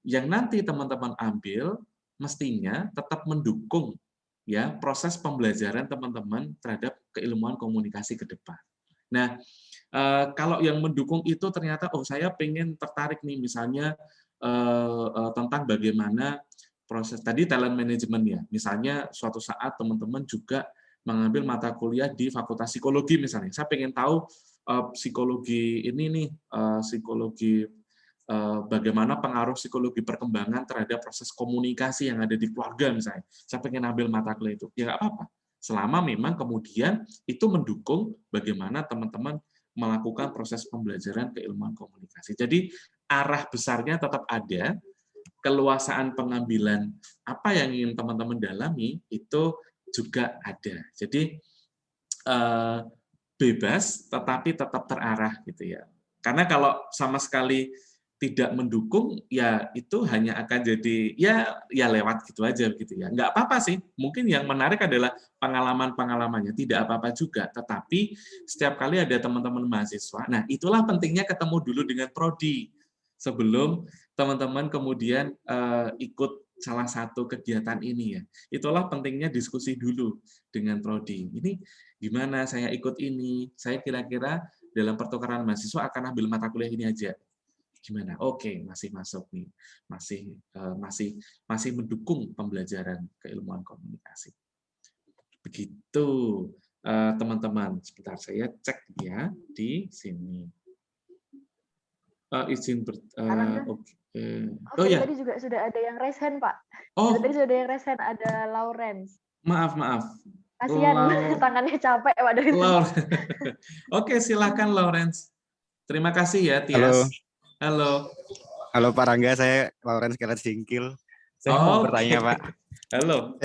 Yang nanti teman-teman ambil mestinya tetap mendukung ya proses pembelajaran teman-teman terhadap keilmuan komunikasi ke depan. Nah, kalau yang mendukung itu ternyata saya pengen tertarik nih misalnya tentang bagaimana proses tadi talent management ya. Misalnya suatu saat teman-teman juga mengambil mata kuliah di Fakultas Psikologi misalnya. Saya pengen tahu psikologi ini nih, psikologi bagaimana pengaruh psikologi perkembangan terhadap proses komunikasi yang ada di keluarga misalnya. Saya pengen ambil mata kuliah itu. Ya nggak apa-apa. Selama memang kemudian itu mendukung bagaimana teman-teman melakukan proses pembelajaran keilmuan komunikasi. Jadi arah besarnya tetap ada, keluasaan pengambilan apa yang ingin teman-teman dalami itu juga ada. Jadi bebas tetapi tetap terarah gitu ya. Karena kalau sama sekali tidak mendukung, ya itu hanya akan jadi ya lewat gitu aja gitu ya. Nggak apa-apa sih. Mungkin yang menarik adalah pengalaman-pengalamannya, tidak apa-apa juga. Tetapi setiap kali ada teman-teman mahasiswa, nah itulah pentingnya ketemu dulu dengan prodi sebelum teman-teman kemudian ikut salah satu kegiatan ini ya. Itulah pentingnya diskusi dulu dengan prodi. Ini gimana saya ikut ini? Saya kira-kira dalam pertukaran mahasiswa akan ambil mata kuliah ini aja. Gimana? Oke, masih masuk nih, masih mendukung pembelajaran keilmuan komunikasi. Begitu teman-teman. Sebentar saya cek ya di sini. Izin oke. Oh ya. Tadi juga sudah ada yang raise hand, Pak. Oh. Tadi sudah ada yang raise hand, ada Lawrence. Maaf. Kasihan, tangannya capek Pak dari Oke, silakan Lawrence. Terima kasih ya, Tias. Halo. Halo Pak Rangga, saya Lawrence Kelat Singkil. Saya mau bertanya, Pak. Halo.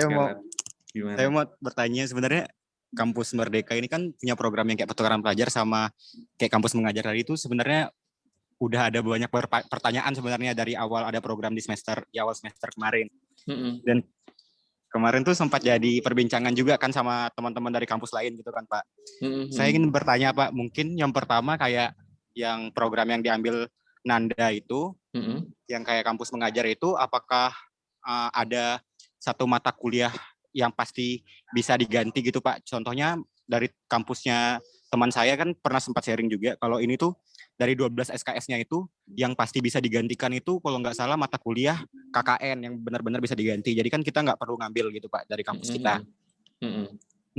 Saya mau bertanya, sebenarnya Kampus Merdeka ini kan punya program yang kayak pertukaran pelajar sama kayak kampus mengajar tadi itu sebenarnya udah ada banyak pertanyaan sebenarnya dari awal ada program di awal semester kemarin. Dan kemarin tuh sempat jadi perbincangan juga kan sama teman-teman dari kampus lain gitu kan, Pak. Saya ingin bertanya, Pak, mungkin yang pertama kayak yang program yang diambil Nanda itu, yang kayak kampus mengajar itu, apakah ada satu mata kuliah yang pasti bisa diganti gitu, Pak? Contohnya dari kampusnya teman saya kan pernah sempat sharing juga, kalau ini tuh dari 12 SKS-nya itu, yang pasti bisa digantikan itu kalau nggak salah mata kuliah KKN yang benar-benar bisa diganti. Jadi kan kita nggak perlu ngambil gitu, Pak, dari kampus kita.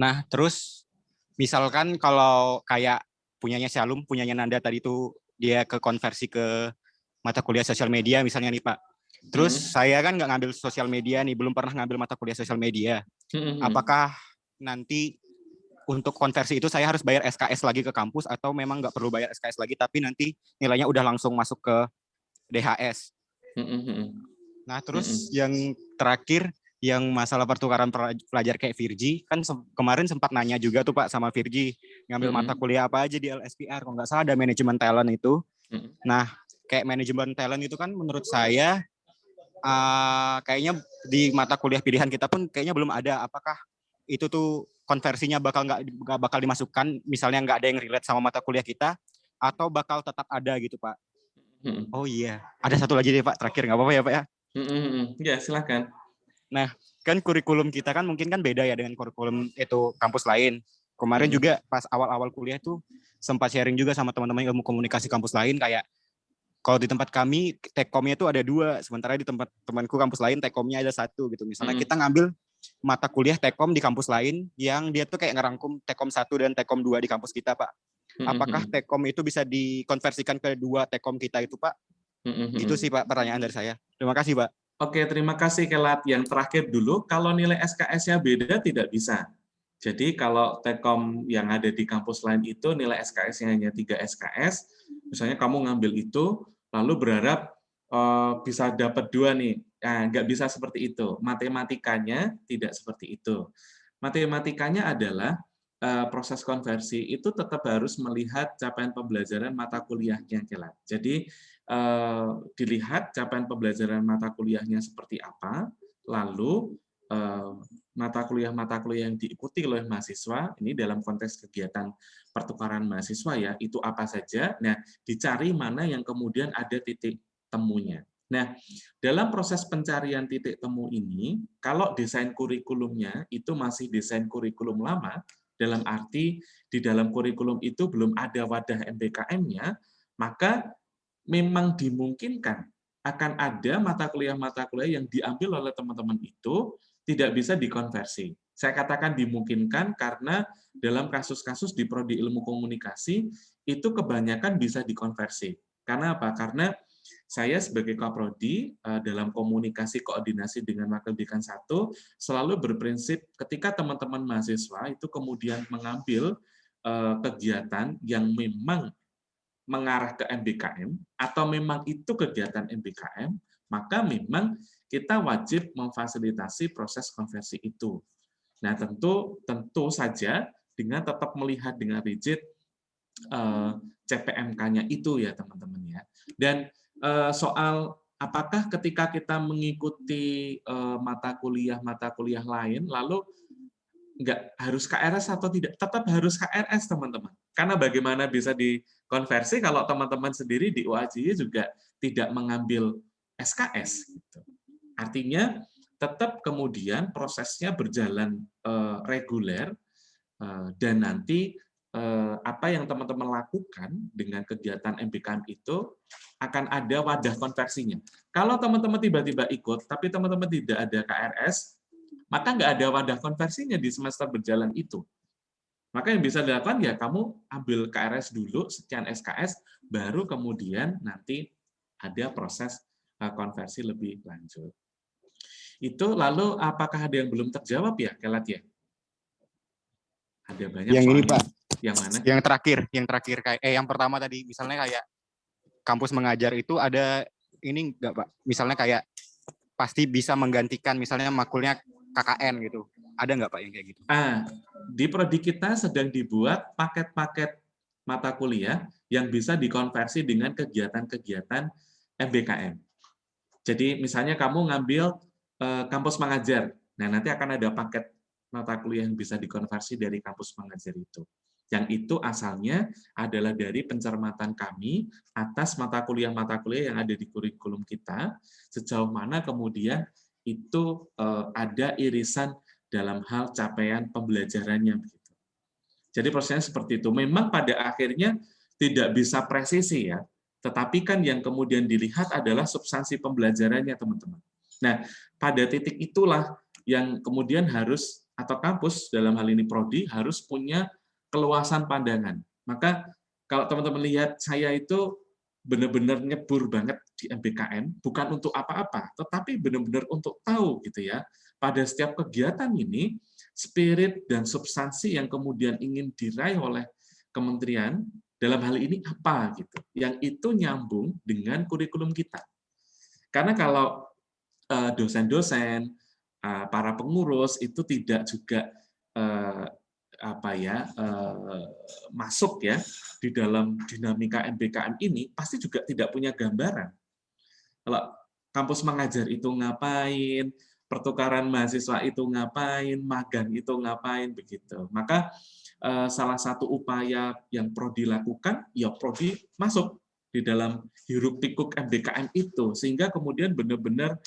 Nah, terus misalkan kalau kayak punyanya Shalom, punyanya Nanda tadi tuh, dia ke konversi ke mata kuliah sosial media misalnya nih, Pak. Terus saya kan nggak ngambil sosial media nih, belum pernah ngambil mata kuliah sosial media. Apakah nanti untuk konversi itu saya harus bayar SKS lagi ke kampus atau memang nggak perlu bayar SKS lagi tapi nanti nilainya udah langsung masuk ke DHS? Nah, terus yang terakhir yang masalah pertukaran pelajar kayak Virgi, kan kemarin sempat nanya juga tuh Pak sama Virgi, ngambil mata kuliah apa aja di LSPR, kalau nggak salah ada manajemen talent itu. Nah, kayak manajemen talent itu kan menurut saya kayaknya di mata kuliah pilihan kita pun kayaknya belum ada. Apakah itu tuh konversinya nggak bakal dimasukkan, misalnya nggak ada yang relate sama mata kuliah kita, atau bakal tetap ada gitu Pak? Oh iya, ada satu lagi deh Pak, terakhir nggak apa-apa ya Pak ya? Ya, silakan. Nah, kan kurikulum kita kan mungkin kan beda ya dengan kurikulum itu kampus lain. Kemarin juga pas awal-awal kuliah tuh sempat sharing juga sama teman-teman ilmu komunikasi kampus lain, kayak kalau di tempat kami tekomnya itu ada 2, sementara di tempat temanku kampus lain tekomnya ada 1 gitu. Misalnya kita ngambil mata kuliah tekom di kampus lain yang dia tuh kayak ngerangkum tekom 1 dan tekom 2 di kampus kita, Pak. Apakah tekom itu bisa dikonversikan ke 2 tekom kita itu, Pak? Itu sih Pak pertanyaan dari saya. Terima kasih, Pak. Oke, terima kasih Kelat. Yang terakhir dulu, kalau nilai SKS-nya beda tidak bisa. Jadi kalau Tekom yang ada di kampus lain itu nilai SKS-nya hanya 3 SKS, misalnya kamu ngambil itu, lalu berharap bisa dapat 2 nih. Nah, nggak bisa seperti itu. Matematikanya tidak seperti itu. Matematikanya adalah proses konversi itu tetap harus melihat capaian pembelajaran mata kuliahnya, Kelat. Jadi dilihat capaian pembelajaran mata kuliahnya seperti apa, lalu mata kuliah yang diikuti oleh mahasiswa, ini dalam konteks kegiatan pertukaran mahasiswa ya, itu apa saja, nah dicari mana yang kemudian ada titik temunya. Nah, dalam proses pencarian titik temu ini, kalau desain kurikulumnya itu masih desain kurikulum lama, dalam arti di dalam kurikulum itu belum ada wadah MBKM-nya, maka memang dimungkinkan akan ada mata kuliah yang diambil oleh teman-teman itu tidak bisa dikonversi. Saya katakan dimungkinkan karena dalam kasus-kasus di prodi ilmu komunikasi itu kebanyakan bisa dikonversi. Karena apa? Karena saya sebagai kaprodi dalam komunikasi koordinasi dengan Wakil Dekan 1 selalu berprinsip ketika teman-teman mahasiswa itu kemudian mengambil kegiatan yang memang mengarah ke MBKM atau memang itu kegiatan MBKM, maka memang kita wajib memfasilitasi proses konversi itu. Nah, tentu saja dengan tetap melihat dengan rigid CPMK-nya itu ya teman-teman ya. Dan soal apakah ketika kita mengikuti mata kuliah lain, lalu nggak harus KRS atau tidak? Tetap harus KRS, teman-teman. Karena bagaimana bisa dikonversi kalau teman-teman sendiri di UAJY juga tidak mengambil SKS. Gitu. Artinya, tetap kemudian prosesnya berjalan reguler, dan nanti apa yang teman-teman lakukan dengan kegiatan MBKM itu akan ada wadah konversinya. Kalau teman-teman tiba-tiba ikut, tapi teman-teman tidak ada KRS, maka nggak ada wadah konversinya di semester berjalan itu. Maka yang bisa dilakukan ya kamu ambil KRS dulu, sekian SKS, baru kemudian nanti ada proses konversi lebih lanjut. Itu lalu apakah ada yang belum terjawab ya, Kelat ya? Ada banyak yang soalnya. ini Pak. Yang mana? Yang terakhir kayak yang pertama tadi misalnya kayak kampus mengajar itu ada ini enggak Pak? Misalnya kayak pasti bisa menggantikan misalnya makulnya KKN gitu. Ada nggak Pak yang kayak gitu? Di prodi kita sedang dibuat paket-paket mata kuliah yang bisa dikonversi dengan kegiatan-kegiatan MBKM. Jadi misalnya kamu ngambil kampus mengajar, nah nanti akan ada paket mata kuliah yang bisa dikonversi dari kampus mengajar itu. Yang itu asalnya adalah dari pencermatan kami atas mata kuliah yang ada di kurikulum kita, sejauh mana kemudian itu ada irisan dalam hal capaian pembelajarannya. Jadi prosesnya seperti itu. Memang pada akhirnya tidak bisa presisi ya, tetapi kan yang kemudian dilihat adalah substansi pembelajarannya, teman-teman. Nah, pada titik itulah yang kemudian harus, atau kampus dalam hal ini prodi, harus punya keluasan pandangan. Maka kalau teman-teman lihat saya itu benar-benar nyebur banget di MBKM, bukan untuk apa-apa, tetapi benar-benar untuk tahu gitu ya. Pada setiap kegiatan ini, spirit dan substansi yang kemudian ingin diraih oleh kementerian dalam hal ini apa gitu. Yang itu nyambung dengan kurikulum kita. Karena kalau dosen-dosen, para pengurus itu tidak juga masuk ya di dalam dinamika MBKM ini, pasti juga tidak punya gambaran. Kalau kampus mengajar itu ngapain, pertukaran mahasiswa itu ngapain, magang itu ngapain, begitu. Maka salah satu upaya yang prodi lakukan, ya prodi masuk di dalam hiruk pikuk MBKM itu, sehingga kemudian benar-benar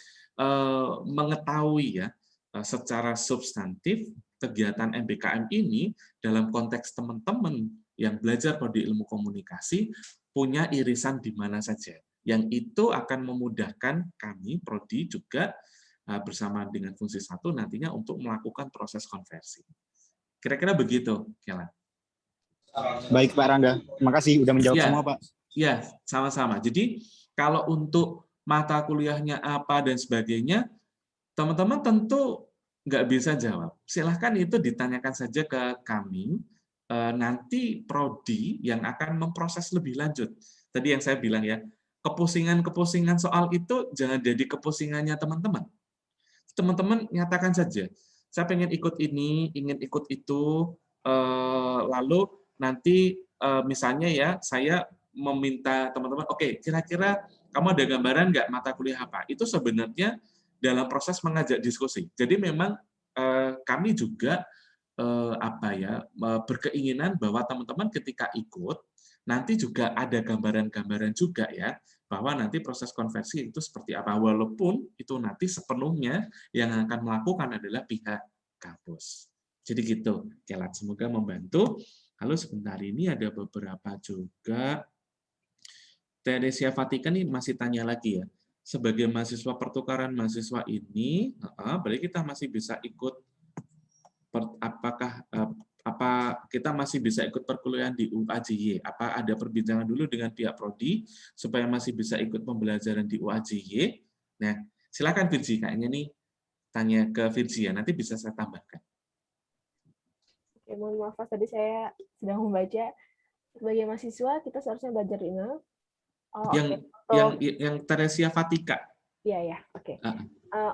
mengetahui ya secara substantif kegiatan MBKM ini dalam konteks teman-teman yang belajar prodi ilmu komunikasi punya irisan di mana saja. Yang itu akan memudahkan kami prodi juga bersama dengan fungsi 1 nantinya untuk melakukan proses konversi. Kira-kira begitu, Kela. Baik Pak Rangga, terima kasih udah menjawab semua Pak. Ya, sama-sama. Jadi kalau untuk mata kuliahnya apa dan sebagainya, teman-teman tentu nggak bisa jawab. Silahkan itu ditanyakan saja ke kami, nanti prodi yang akan memproses lebih lanjut. Tadi yang saya bilang ya, kepusingan-kepusingan soal itu jangan jadi kepusingannya teman-teman. Teman-teman nyatakan saja, saya pengen ikut ini, ingin ikut itu, lalu nanti misalnya ya, saya meminta teman-teman, oke, kira-kira kamu ada gambaran nggak mata kuliah apa? Itu sebenarnya dalam proses mengajak diskusi. Jadi memang kami juga berkeinginan bahwa teman-teman ketika ikut nanti juga ada gambaran-gambaran juga ya bahwa nanti proses konversi itu seperti apa, walaupun itu nanti sepenuhnya yang akan melakukan adalah pihak kampus. Jadi gitu, Kelat, semoga membantu. Lalu sebentar ini ada beberapa juga. Teresia Fatika nih masih tanya lagi ya. Sebagai mahasiswa pertukaran mahasiswa ini, berarti kita masih bisa ikut apa kita masih bisa ikut perkuliahan di UAJY? Apa ada perbincangan dulu dengan pihak prodi supaya masih bisa ikut pembelajaran di UAJY? Nah, silakan Virgi, kayaknya nih tanya ke Virgi ya, nanti bisa saya tambahkan. Oke, mohon maaf tadi saya sedang membaca. Sebagai mahasiswa kita seharusnya belajar ini. Yang Teresia Fatika. Iya, oke.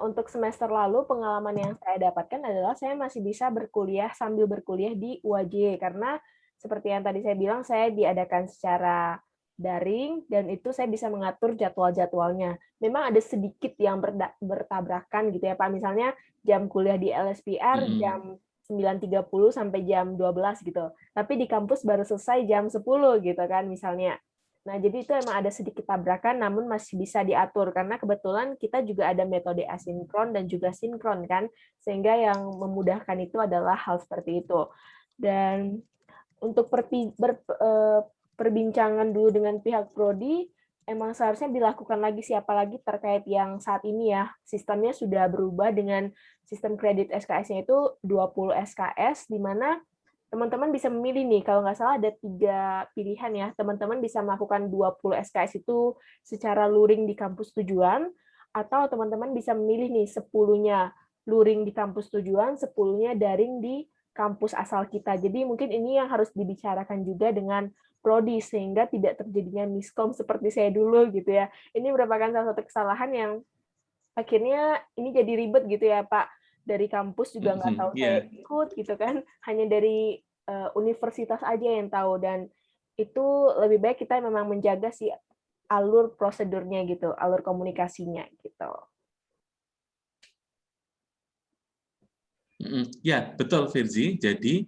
Untuk semester lalu pengalaman yang saya dapatkan adalah saya masih bisa berkuliah sambil berkuliah di UAJY karena seperti yang tadi saya bilang saya diadakan secara daring, dan itu saya bisa mengatur jadwal-jadwalnya. Memang ada sedikit yang bertabrakan gitu ya Pak, misalnya jam kuliah di LSPR jam 9.30 sampai jam 12 gitu, tapi di kampus baru selesai jam 10 gitu kan misalnya. Nah, jadi itu emang ada sedikit tabrakan, namun masih bisa diatur, karena kebetulan kita juga ada metode asinkron dan juga sinkron kan, sehingga yang memudahkan itu adalah hal seperti itu. Dan untuk perbincangan dulu dengan pihak prodi, emang seharusnya dilakukan lagi siapa lagi terkait yang saat ini ya, sistemnya sudah berubah dengan sistem kredit SKS-nya itu 20 SKS, di mana teman-teman bisa memilih nih, kalau nggak salah ada 3 pilihan ya, teman-teman bisa melakukan 20 SKS itu secara luring di kampus tujuan, atau teman-teman bisa memilih nih 10-nya luring di kampus tujuan, 10-nya daring di kampus asal kita. Jadi mungkin ini yang harus dibicarakan juga dengan prodi, sehingga tidak terjadinya miskom seperti saya dulu gitu ya. Ini merupakan salah satu kesalahan yang akhirnya ini jadi ribet gitu ya Pak. Dari kampus juga nggak tahu saya ikut gitu kan, hanya dari universitas aja yang tahu, dan itu lebih baik kita memang menjaga si alur prosedurnya gitu, alur komunikasinya gitu. Ya, betul Virzi. Jadi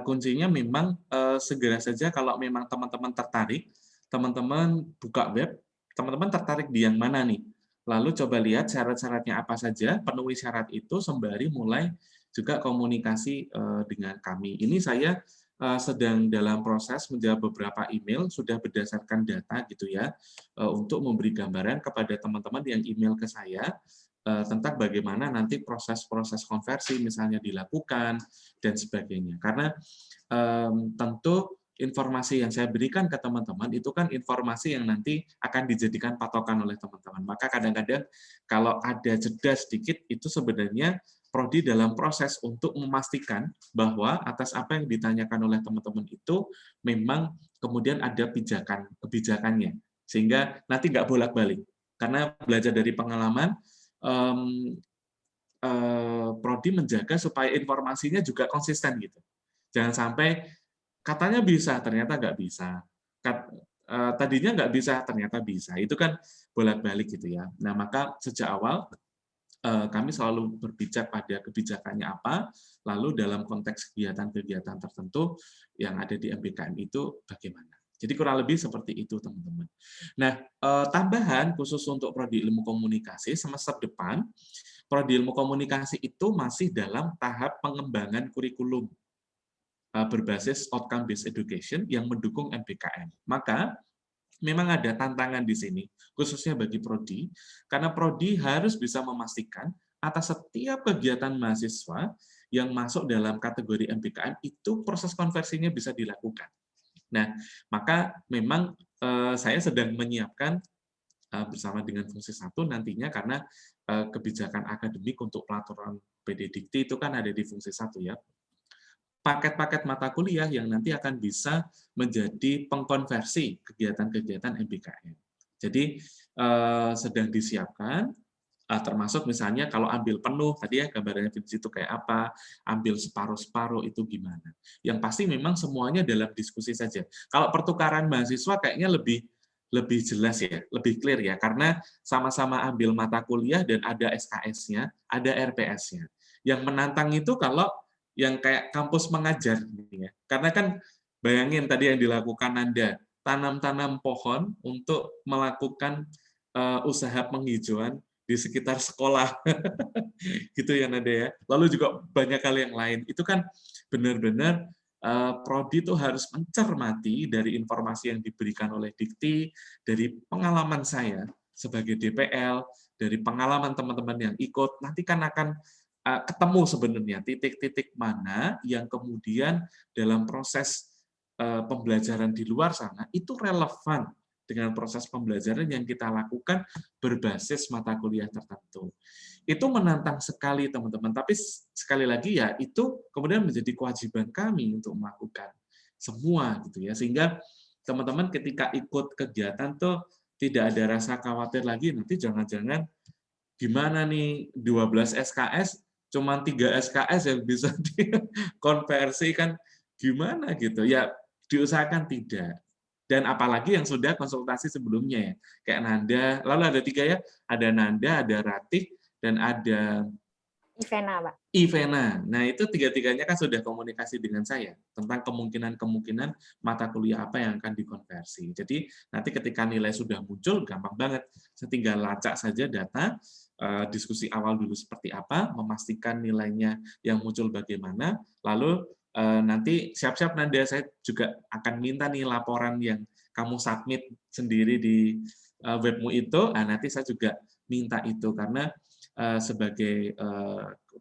kuncinya memang segera saja kalau memang teman-teman tertarik, teman-teman buka web, teman-teman tertarik di yang mana nih? Lalu coba lihat syarat-syaratnya apa saja, penuhi syarat itu sembari mulai juga komunikasi dengan kami. Ini saya sedang dalam proses menjawab beberapa email, sudah berdasarkan data gitu ya, untuk memberi gambaran kepada teman-teman yang email ke saya, tentang bagaimana nanti proses-proses konversi misalnya dilakukan dan sebagainya. Karena tentu informasi yang saya berikan ke teman-teman itu kan informasi yang nanti akan dijadikan patokan oleh teman-teman. Maka kadang-kadang kalau ada jeda sedikit itu sebenarnya prodi dalam proses untuk memastikan bahwa atas apa yang ditanyakan oleh teman-teman itu memang kemudian ada kebijakannya. Sehingga nanti nggak bolak-balik. Karena belajar dari pengalaman, prodi menjaga supaya informasinya juga konsisten gitu. Jangan sampai katanya bisa, ternyata nggak bisa. Tadinya nggak bisa, ternyata bisa. Itu kan bolak-balik gitu ya. Nah, maka sejak awal kami selalu berpijak pada kebijakannya apa, lalu dalam konteks kegiatan-kegiatan tertentu yang ada di MBKM itu bagaimana. Jadi kurang lebih seperti itu, teman-teman. Nah, tambahan khusus untuk Prodi Ilmu Komunikasi, semester depan, Prodi Ilmu Komunikasi itu masih dalam tahap pengembangan kurikulum berbasis outcome-based education yang mendukung MBKM. Maka, memang ada tantangan di sini, khususnya bagi Prodi, karena Prodi harus bisa memastikan atas setiap kegiatan mahasiswa yang masuk dalam kategori MBKM itu proses konversinya bisa dilakukan. Nah, maka memang saya sedang menyiapkan bersama dengan fungsi 1 nantinya, karena kebijakan akademik untuk pelaturan PD Dikti itu kan ada di fungsi 1 ya. Paket-paket mata kuliah yang nanti akan bisa menjadi pengkonversi kegiatan-kegiatan MBKM. Jadi sedang disiapkan, termasuk misalnya kalau ambil penuh, tadi ya gambarannya di situ kayak apa, ambil separuh-separuh itu gimana. Yang pasti memang semuanya dalam diskusi saja. Kalau pertukaran mahasiswa kayaknya lebih jelas ya, lebih clear ya, karena sama-sama ambil mata kuliah dan ada SKS-nya, ada RPS-nya. Yang menantang itu kalau yang kayak kampus mengajar, ya. Karena kan bayangin tadi yang dilakukan Anda, tanam-tanam pohon untuk melakukan usaha penghijauan di sekitar sekolah, gitu ya Nanda ya. Lalu juga banyak hal yang lain. Itu kan benar-benar prodi itu harus mencermati dari informasi yang diberikan oleh Dikti, dari pengalaman saya sebagai DPL, dari pengalaman teman-teman yang ikut, nanti kan akan ketemu sebenarnya titik-titik mana yang kemudian dalam proses pembelajaran di luar sana itu relevan dengan proses pembelajaran yang kita lakukan berbasis mata kuliah tertentu. Itu menantang sekali teman-teman, tapi sekali lagi ya itu kemudian menjadi kewajiban kami untuk melakukan semua gitu ya, sehingga teman-teman ketika ikut kegiatan tuh tidak ada rasa khawatir lagi nanti jangan-jangan gimana nih 12 SKS cuma 3 SKS yang bisa dikonversi kan gimana gitu ya, diusahakan tidak. Dan apalagi yang sudah konsultasi sebelumnya ya, kayak Nanda, lalu ada 3 ya, ada Nanda, ada Ratih, dan ada Ivena, Pak. Ivena. Nah, itu 3-tiganya kan sudah komunikasi dengan saya tentang kemungkinan-kemungkinan mata kuliah apa yang akan dikonversi. Jadi, nanti ketika nilai sudah muncul, gampang banget. Saya tinggal lacak saja data, diskusi awal dulu seperti apa, memastikan nilainya yang muncul bagaimana, lalu nanti siap-siap Nanda, saya juga akan minta nih laporan yang kamu submit sendiri di webmu itu, nanti saya juga minta itu, karena sebagai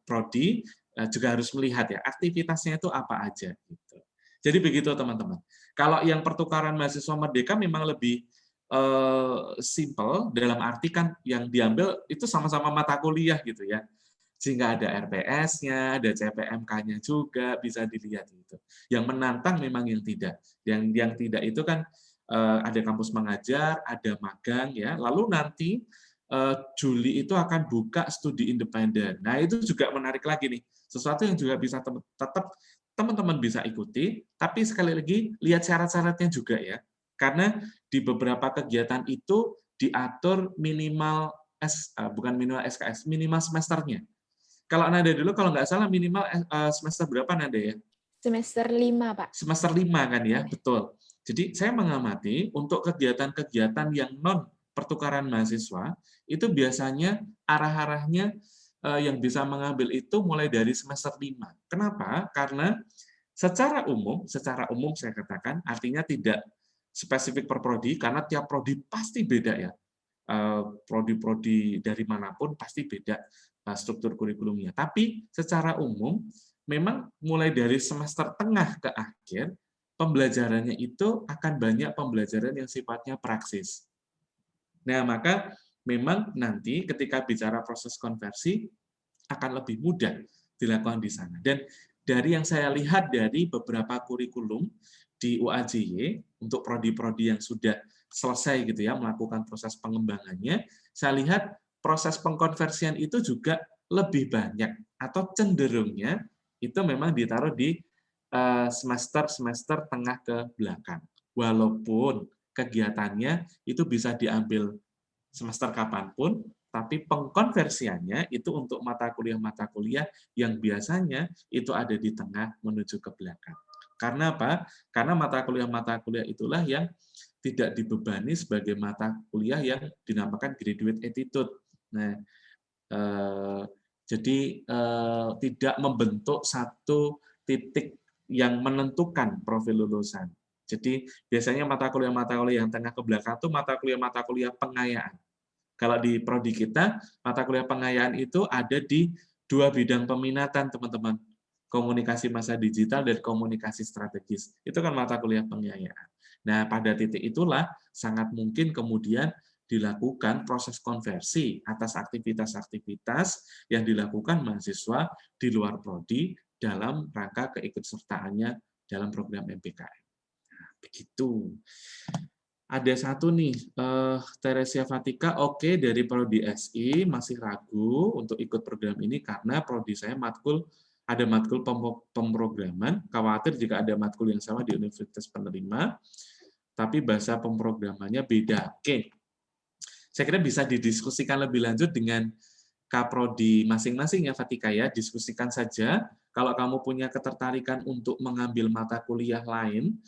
prodi juga harus melihat ya aktivitasnya itu apa aja gitu. Jadi begitu teman-teman. Kalau yang pertukaran mahasiswa merdeka memang lebih simple, dalam arti kan yang diambil itu sama-sama mata kuliah gitu ya. Sehingga ada RPS-nya, ada CPMK-nya juga bisa dilihat itu. Yang menantang memang yang tidak. Yang tidak itu kan ada kampus mengajar, ada magang ya. Lalu nanti Juli itu akan buka studi independen. Nah, itu juga menarik lagi nih. Sesuatu yang juga bisa tetap teman-teman bisa ikuti, tapi sekali lagi lihat syarat-syaratnya juga ya. Karena di beberapa kegiatan itu diatur minimal bukan minimal SKS, minimal semesternya. Kalau Nanda dulu kalau nggak salah minimal semester berapa Nanda ya? Semester 5, Pak. Semester 5 kan ya, betul. Jadi saya mengamati untuk kegiatan-kegiatan yang non pertukaran mahasiswa, itu biasanya arah-arahnya yang bisa mengambil itu mulai dari semester 5. Kenapa? Karena secara umum saya katakan, artinya tidak spesifik per prodi, karena tiap prodi pasti beda ya. Prodi-prodi dari manapun pasti beda struktur kurikulumnya. Tapi secara umum, memang mulai dari semester tengah ke akhir, pembelajarannya itu akan banyak pembelajaran yang sifatnya praksis. Nah, maka memang nanti ketika bicara proses konversi akan lebih mudah dilakukan di sana. Dan dari yang saya lihat dari beberapa kurikulum di UAJY untuk prodi-prodi yang sudah selesai gitu ya melakukan proses pengembangannya, saya lihat proses pengkonversian itu juga lebih banyak atau cenderungnya itu memang ditaruh di semester tengah ke belakang. Walaupun kegiatannya itu bisa diambil semester kapanpun, tapi pengkonversiannya itu untuk mata kuliah yang biasanya itu ada di tengah menuju ke belakang. Karena apa? Karena mata kuliah itulah yang tidak dibebani sebagai mata kuliah yang dinamakan graduate attitude. Nah, jadi tidak membentuk satu titik yang menentukan profil lulusan. Jadi biasanya mata kuliah yang tengah ke belakang itu mata kuliah pengayaan. Kalau di prodi kita, mata kuliah pengayaan itu ada di 2 bidang peminatan, teman-teman. Komunikasi massa digital dan komunikasi strategis. Itu kan mata kuliah pengayaan. Nah, pada titik itulah sangat mungkin kemudian dilakukan proses konversi atas aktivitas-aktivitas yang dilakukan mahasiswa di luar prodi dalam rangka keikutsertaannya dalam program MPKM. Nah, begitu. Ada satu nih, Teresia Fatika, oke, dari Prodi SI masih ragu untuk ikut program ini karena prodi saya ada matkul pemrograman, khawatir jika ada matkul yang sama di universitas penerima, tapi bahasa pemrogramannya beda. Oke, saya kira bisa didiskusikan lebih lanjut dengan Kaprodi masing-masing ya Fatika ya, diskusikan saja. Kalau kamu punya ketertarikan untuk mengambil mata kuliah lain,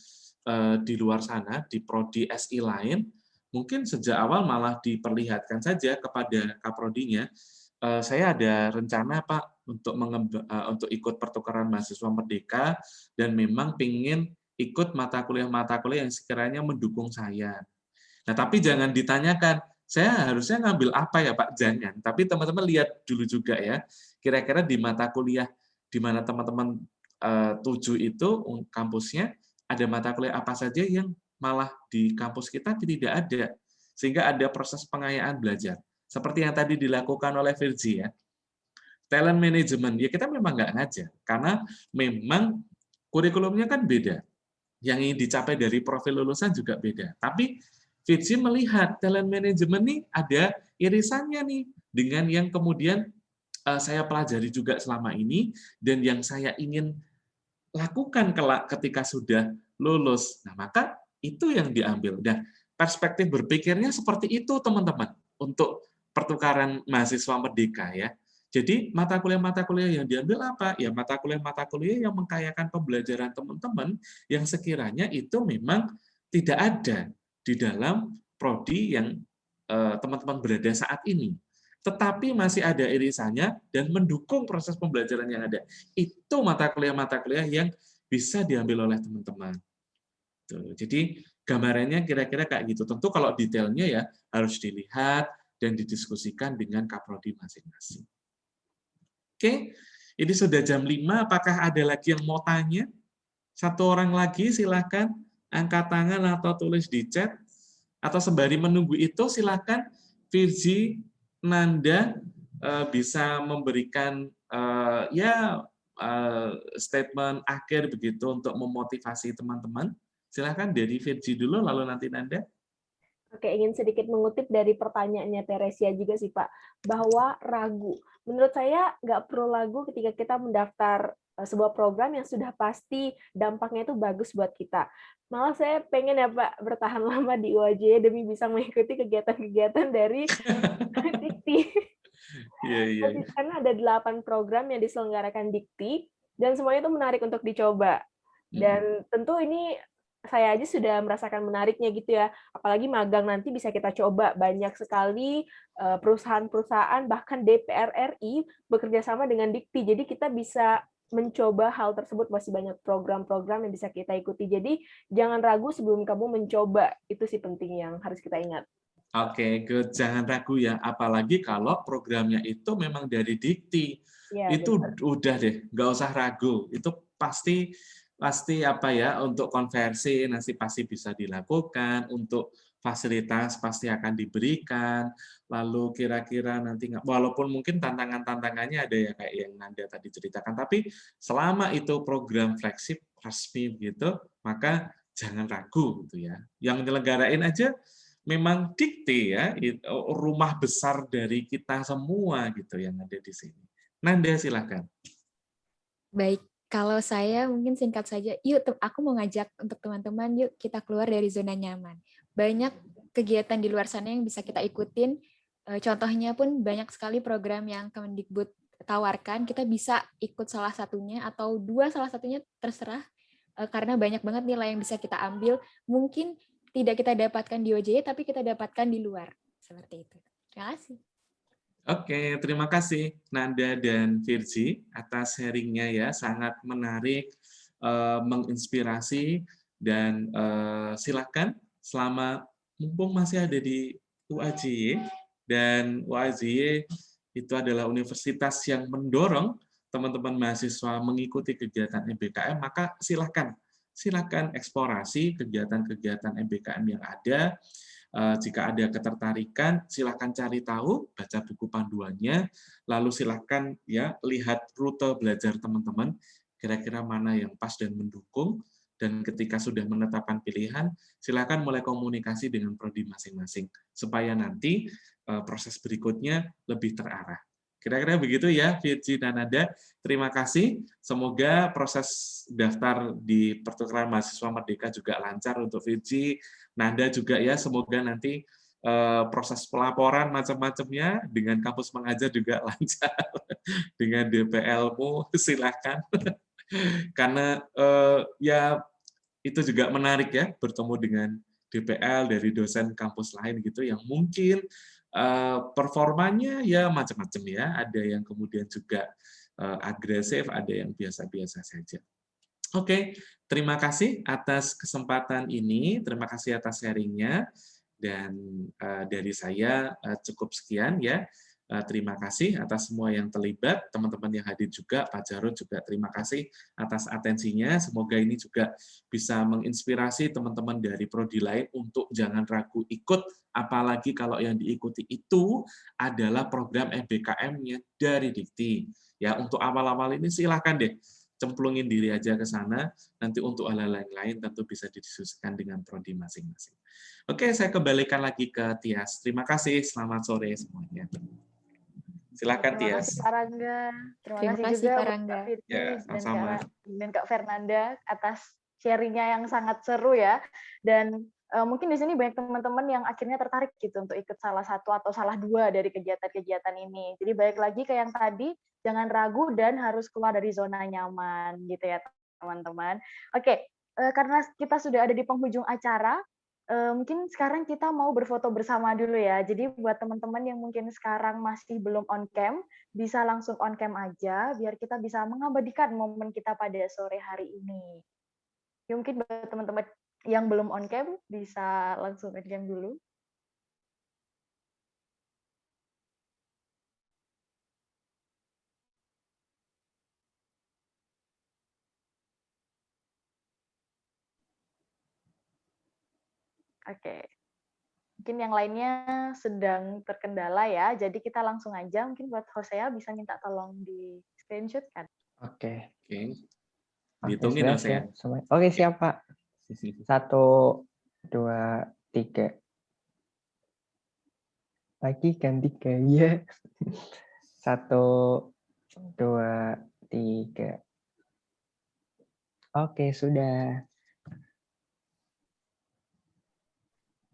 di luar sana, di prodi SI lain, mungkin sejak awal malah diperlihatkan saja kepada kaprodinya, saya ada rencana Pak untuk ikut pertukaran mahasiswa merdeka dan memang ingin ikut mata kuliah yang sekiranya mendukung saya. Nah, tapi jangan ditanyakan, saya harusnya ngambil apa ya Pak? Jangan. Tapi teman-teman lihat dulu juga ya, kira-kira di mata kuliah di mana teman-teman tuju itu kampusnya, ada mata kuliah apa saja yang malah di kampus kita tidak ada. Sehingga ada proses pengayaan belajar. Seperti yang tadi dilakukan oleh Virgi ya. Talent management, ya kita memang nggak ngajar. Karena memang kurikulumnya kan beda. Yang ingin dicapai dari profil lulusan juga beda. Tapi Virgi melihat talent management nih ada irisannya nih dengan yang kemudian saya pelajari juga selama ini dan yang saya ingin lakukan kelak ketika sudah lulus. Nah, maka Itu yang diambil. Dan perspektif berpikirnya seperti itu, teman-teman, untuk pertukaran mahasiswa merdeka ya. Jadi mata kuliah yang diambil apa? Ya mata kuliah yang mengkayakan pembelajaran teman-teman yang sekiranya itu memang tidak ada di dalam prodi yang teman-teman berada saat ini. Tetapi masih ada irisannya dan mendukung proses pembelajaran yang ada. Itu mata kuliah yang bisa diambil oleh teman-teman. Jadi gambarannya kira-kira kayak gitu. Tentu kalau detailnya ya harus dilihat dan didiskusikan dengan kaprodi masing-masing. Oke, ini sudah jam 5. Apakah ada lagi yang mau tanya? Satu orang lagi silakan angkat tangan atau tulis di chat. Atau sembari menunggu itu silakan Virgi, Nanda bisa memberikan statement akhir begitu untuk memotivasi teman-teman. Silakan dari Virgi dulu, lalu nanti Nanda. Oke, ingin sedikit mengutip dari pertanyaannya Teresia juga sih Pak, bahwa ragu. Menurut saya nggak perlu ragu ketika kita mendaftar sebuah program yang sudah pasti dampaknya itu bagus buat kita. Malah saya pengen ya Pak bertahan lama di UAJ demi bisa mengikuti kegiatan-kegiatan dari Dikti. Iya. Karena ada 8 program yang diselenggarakan Dikti, dan semuanya itu menarik untuk dicoba. Dan tentu ini saya aja sudah merasakan menariknya gitu ya. Apalagi magang nanti bisa kita coba. Banyak sekali perusahaan-perusahaan, bahkan DPR RI bekerja sama dengan Dikti. Jadi kita bisa mencoba hal tersebut, masih banyak program-program yang bisa kita ikuti. Jadi jangan ragu sebelum kamu mencoba. Itu sih penting yang harus kita ingat. Oke, good. Jangan ragu ya. Apalagi kalau programnya itu memang dari Dikti. Ya, itu benar. Udah deh, nggak usah ragu. Itu pasti apa ya, untuk konversi nanti pasti bisa dilakukan, untuk fasilitas pasti akan diberikan, lalu kira-kira nanti walaupun mungkin tantangannya ada ya kayak yang Nanda tadi ceritakan, tapi selama itu program flagship resmi gitu, maka jangan ragu gitu ya. Yang menyelenggarain aja memang Dikti ya, rumah besar dari kita semua gitu yang ada di sini. Nanda silakan. Baik. Kalau saya mungkin singkat saja, yuk aku mau ngajak untuk teman-teman, yuk kita keluar dari zona nyaman. Banyak kegiatan di luar sana yang bisa kita ikutin, contohnya pun banyak sekali program yang Kemendikbud tawarkan, kita bisa ikut salah satunya atau dua salah satunya terserah, karena banyak banget nilai yang bisa kita ambil, mungkin tidak kita dapatkan di OJY, tapi kita dapatkan di luar. Seperti itu. Terima kasih. Oke, terima kasih Nanda dan Virgi atas sharingnya ya, sangat menarik, menginspirasi, dan silakan selama mumpung masih ada di UAJY, dan UAJY itu adalah universitas yang mendorong teman-teman mahasiswa mengikuti kegiatan MBKM, maka silakan eksplorasi kegiatan-kegiatan MBKM yang ada. Jika ada ketertarikan, silakan cari tahu, baca buku panduannya, lalu silakan ya lihat rute belajar teman-teman, kira-kira mana yang pas dan mendukung, dan ketika sudah menetapkan pilihan, silakan mulai komunikasi dengan prodi masing-masing, supaya nanti proses berikutnya lebih terarah. Kira-kira begitu ya, Virgi dan Nanda. Terima kasih. Semoga proses daftar di pertukaran mahasiswa merdeka juga lancar untuk Virgi. Nanda juga ya, semoga nanti proses pelaporan macam-macamnya dengan kampus mengajar juga lancar. Dengan DPL-mu, silakan. Karena ya itu juga menarik ya, bertemu dengan DPL dari dosen kampus lain gitu yang mungkin performanya ya macam-macam ya, ada yang kemudian juga agresif, ada yang biasa-biasa saja. Oke, terima kasih atas kesempatan ini, terima kasih atas sharingnya, dan dari saya cukup sekian ya. Terima kasih atas semua yang terlibat, teman-teman yang hadir juga, Pak Jarod juga terima kasih atas atensinya. Semoga ini juga bisa menginspirasi teman-teman dari prodi lain untuk jangan ragu ikut, apalagi kalau yang diikuti itu adalah program MBKM-nya dari Dikti. Ya, untuk awal-awal ini silakan deh cemplungin diri aja ke sana, nanti untuk hal-hal lain tentu bisa didiskusikan dengan prodi masing-masing. Oke, saya kembalikan lagi ke Tias. Terima kasih, selamat sore semuanya. Silakan Tias. Terima kasih Pak Rangga. Terima kasih juga Pak Rangga. Kak Virgi dan Kak Fernanda atas sharingnya yang sangat seru ya. Dan mungkin di sini banyak teman-teman yang akhirnya tertarik gitu untuk ikut salah satu atau salah dua dari kegiatan-kegiatan ini. Jadi balik lagi ke yang tadi, jangan ragu dan harus keluar dari zona nyaman gitu ya teman-teman. Oke, karena kita sudah ada di penghujung acara, mungkin sekarang kita mau berfoto bersama dulu ya. Jadi buat teman-teman yang mungkin sekarang masih belum on cam, bisa langsung on cam aja, biar kita bisa mengabadikan momen kita pada sore hari ini. Ya, mungkin buat teman-teman yang belum on cam, bisa langsung on cam dulu. Oke. Mungkin yang lainnya sedang terkendala ya, jadi kita langsung aja. Mungkin buat Hosea bisa minta tolong di screenshot kan? Oke. Oke. Oke, Dihitungin sudah Hosea. siap. Oke, siap Pak. 1, 2, 3. Lagi ganti gaya. 1, 2, 3. Oke, sudah.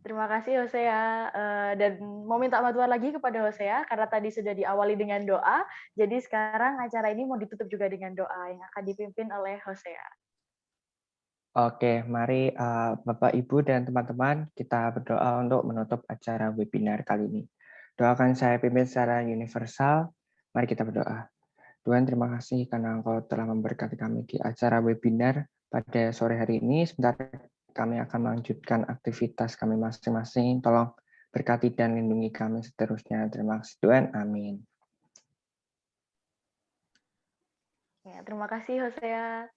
Terima kasih Hosea, dan mau minta bantuan lagi kepada Hosea, karena tadi sudah diawali dengan doa, jadi sekarang acara ini mau ditutup juga dengan doa yang akan dipimpin oleh Hosea. Oke, mari Bapak, Ibu, dan teman-teman kita berdoa untuk menutup acara webinar kali ini. Doakan saya pimpin secara universal, mari kita berdoa. Tuhan, terima kasih karena Engkau telah memberkati kami di acara webinar pada sore hari ini. Sebentar kami akan melanjutkan aktivitas kami masing-masing. Tolong berkati dan lindungi kami seterusnya. Terima kasih Tuhan. Amin. Ya, terima kasih Hosea.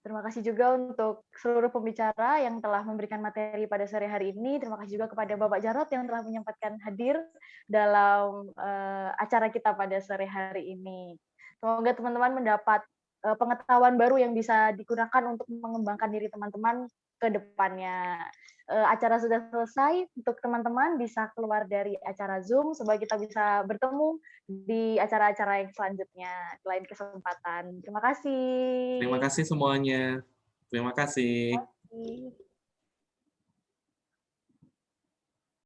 Terima kasih juga untuk seluruh pembicara yang telah memberikan materi pada sore hari ini. Terima kasih juga kepada Bapak Jarot yang telah menyempatkan hadir dalam acara kita pada sore hari ini. Semoga teman-teman mendapat pengetahuan baru yang bisa digunakan untuk mengembangkan diri teman-teman ke depannya. Acara sudah selesai, untuk teman-teman bisa keluar dari acara Zoom supaya kita bisa bertemu di acara-acara yang selanjutnya, lain kesempatan. Terima kasih. Terima kasih semuanya. Terima kasih. Terima kasih.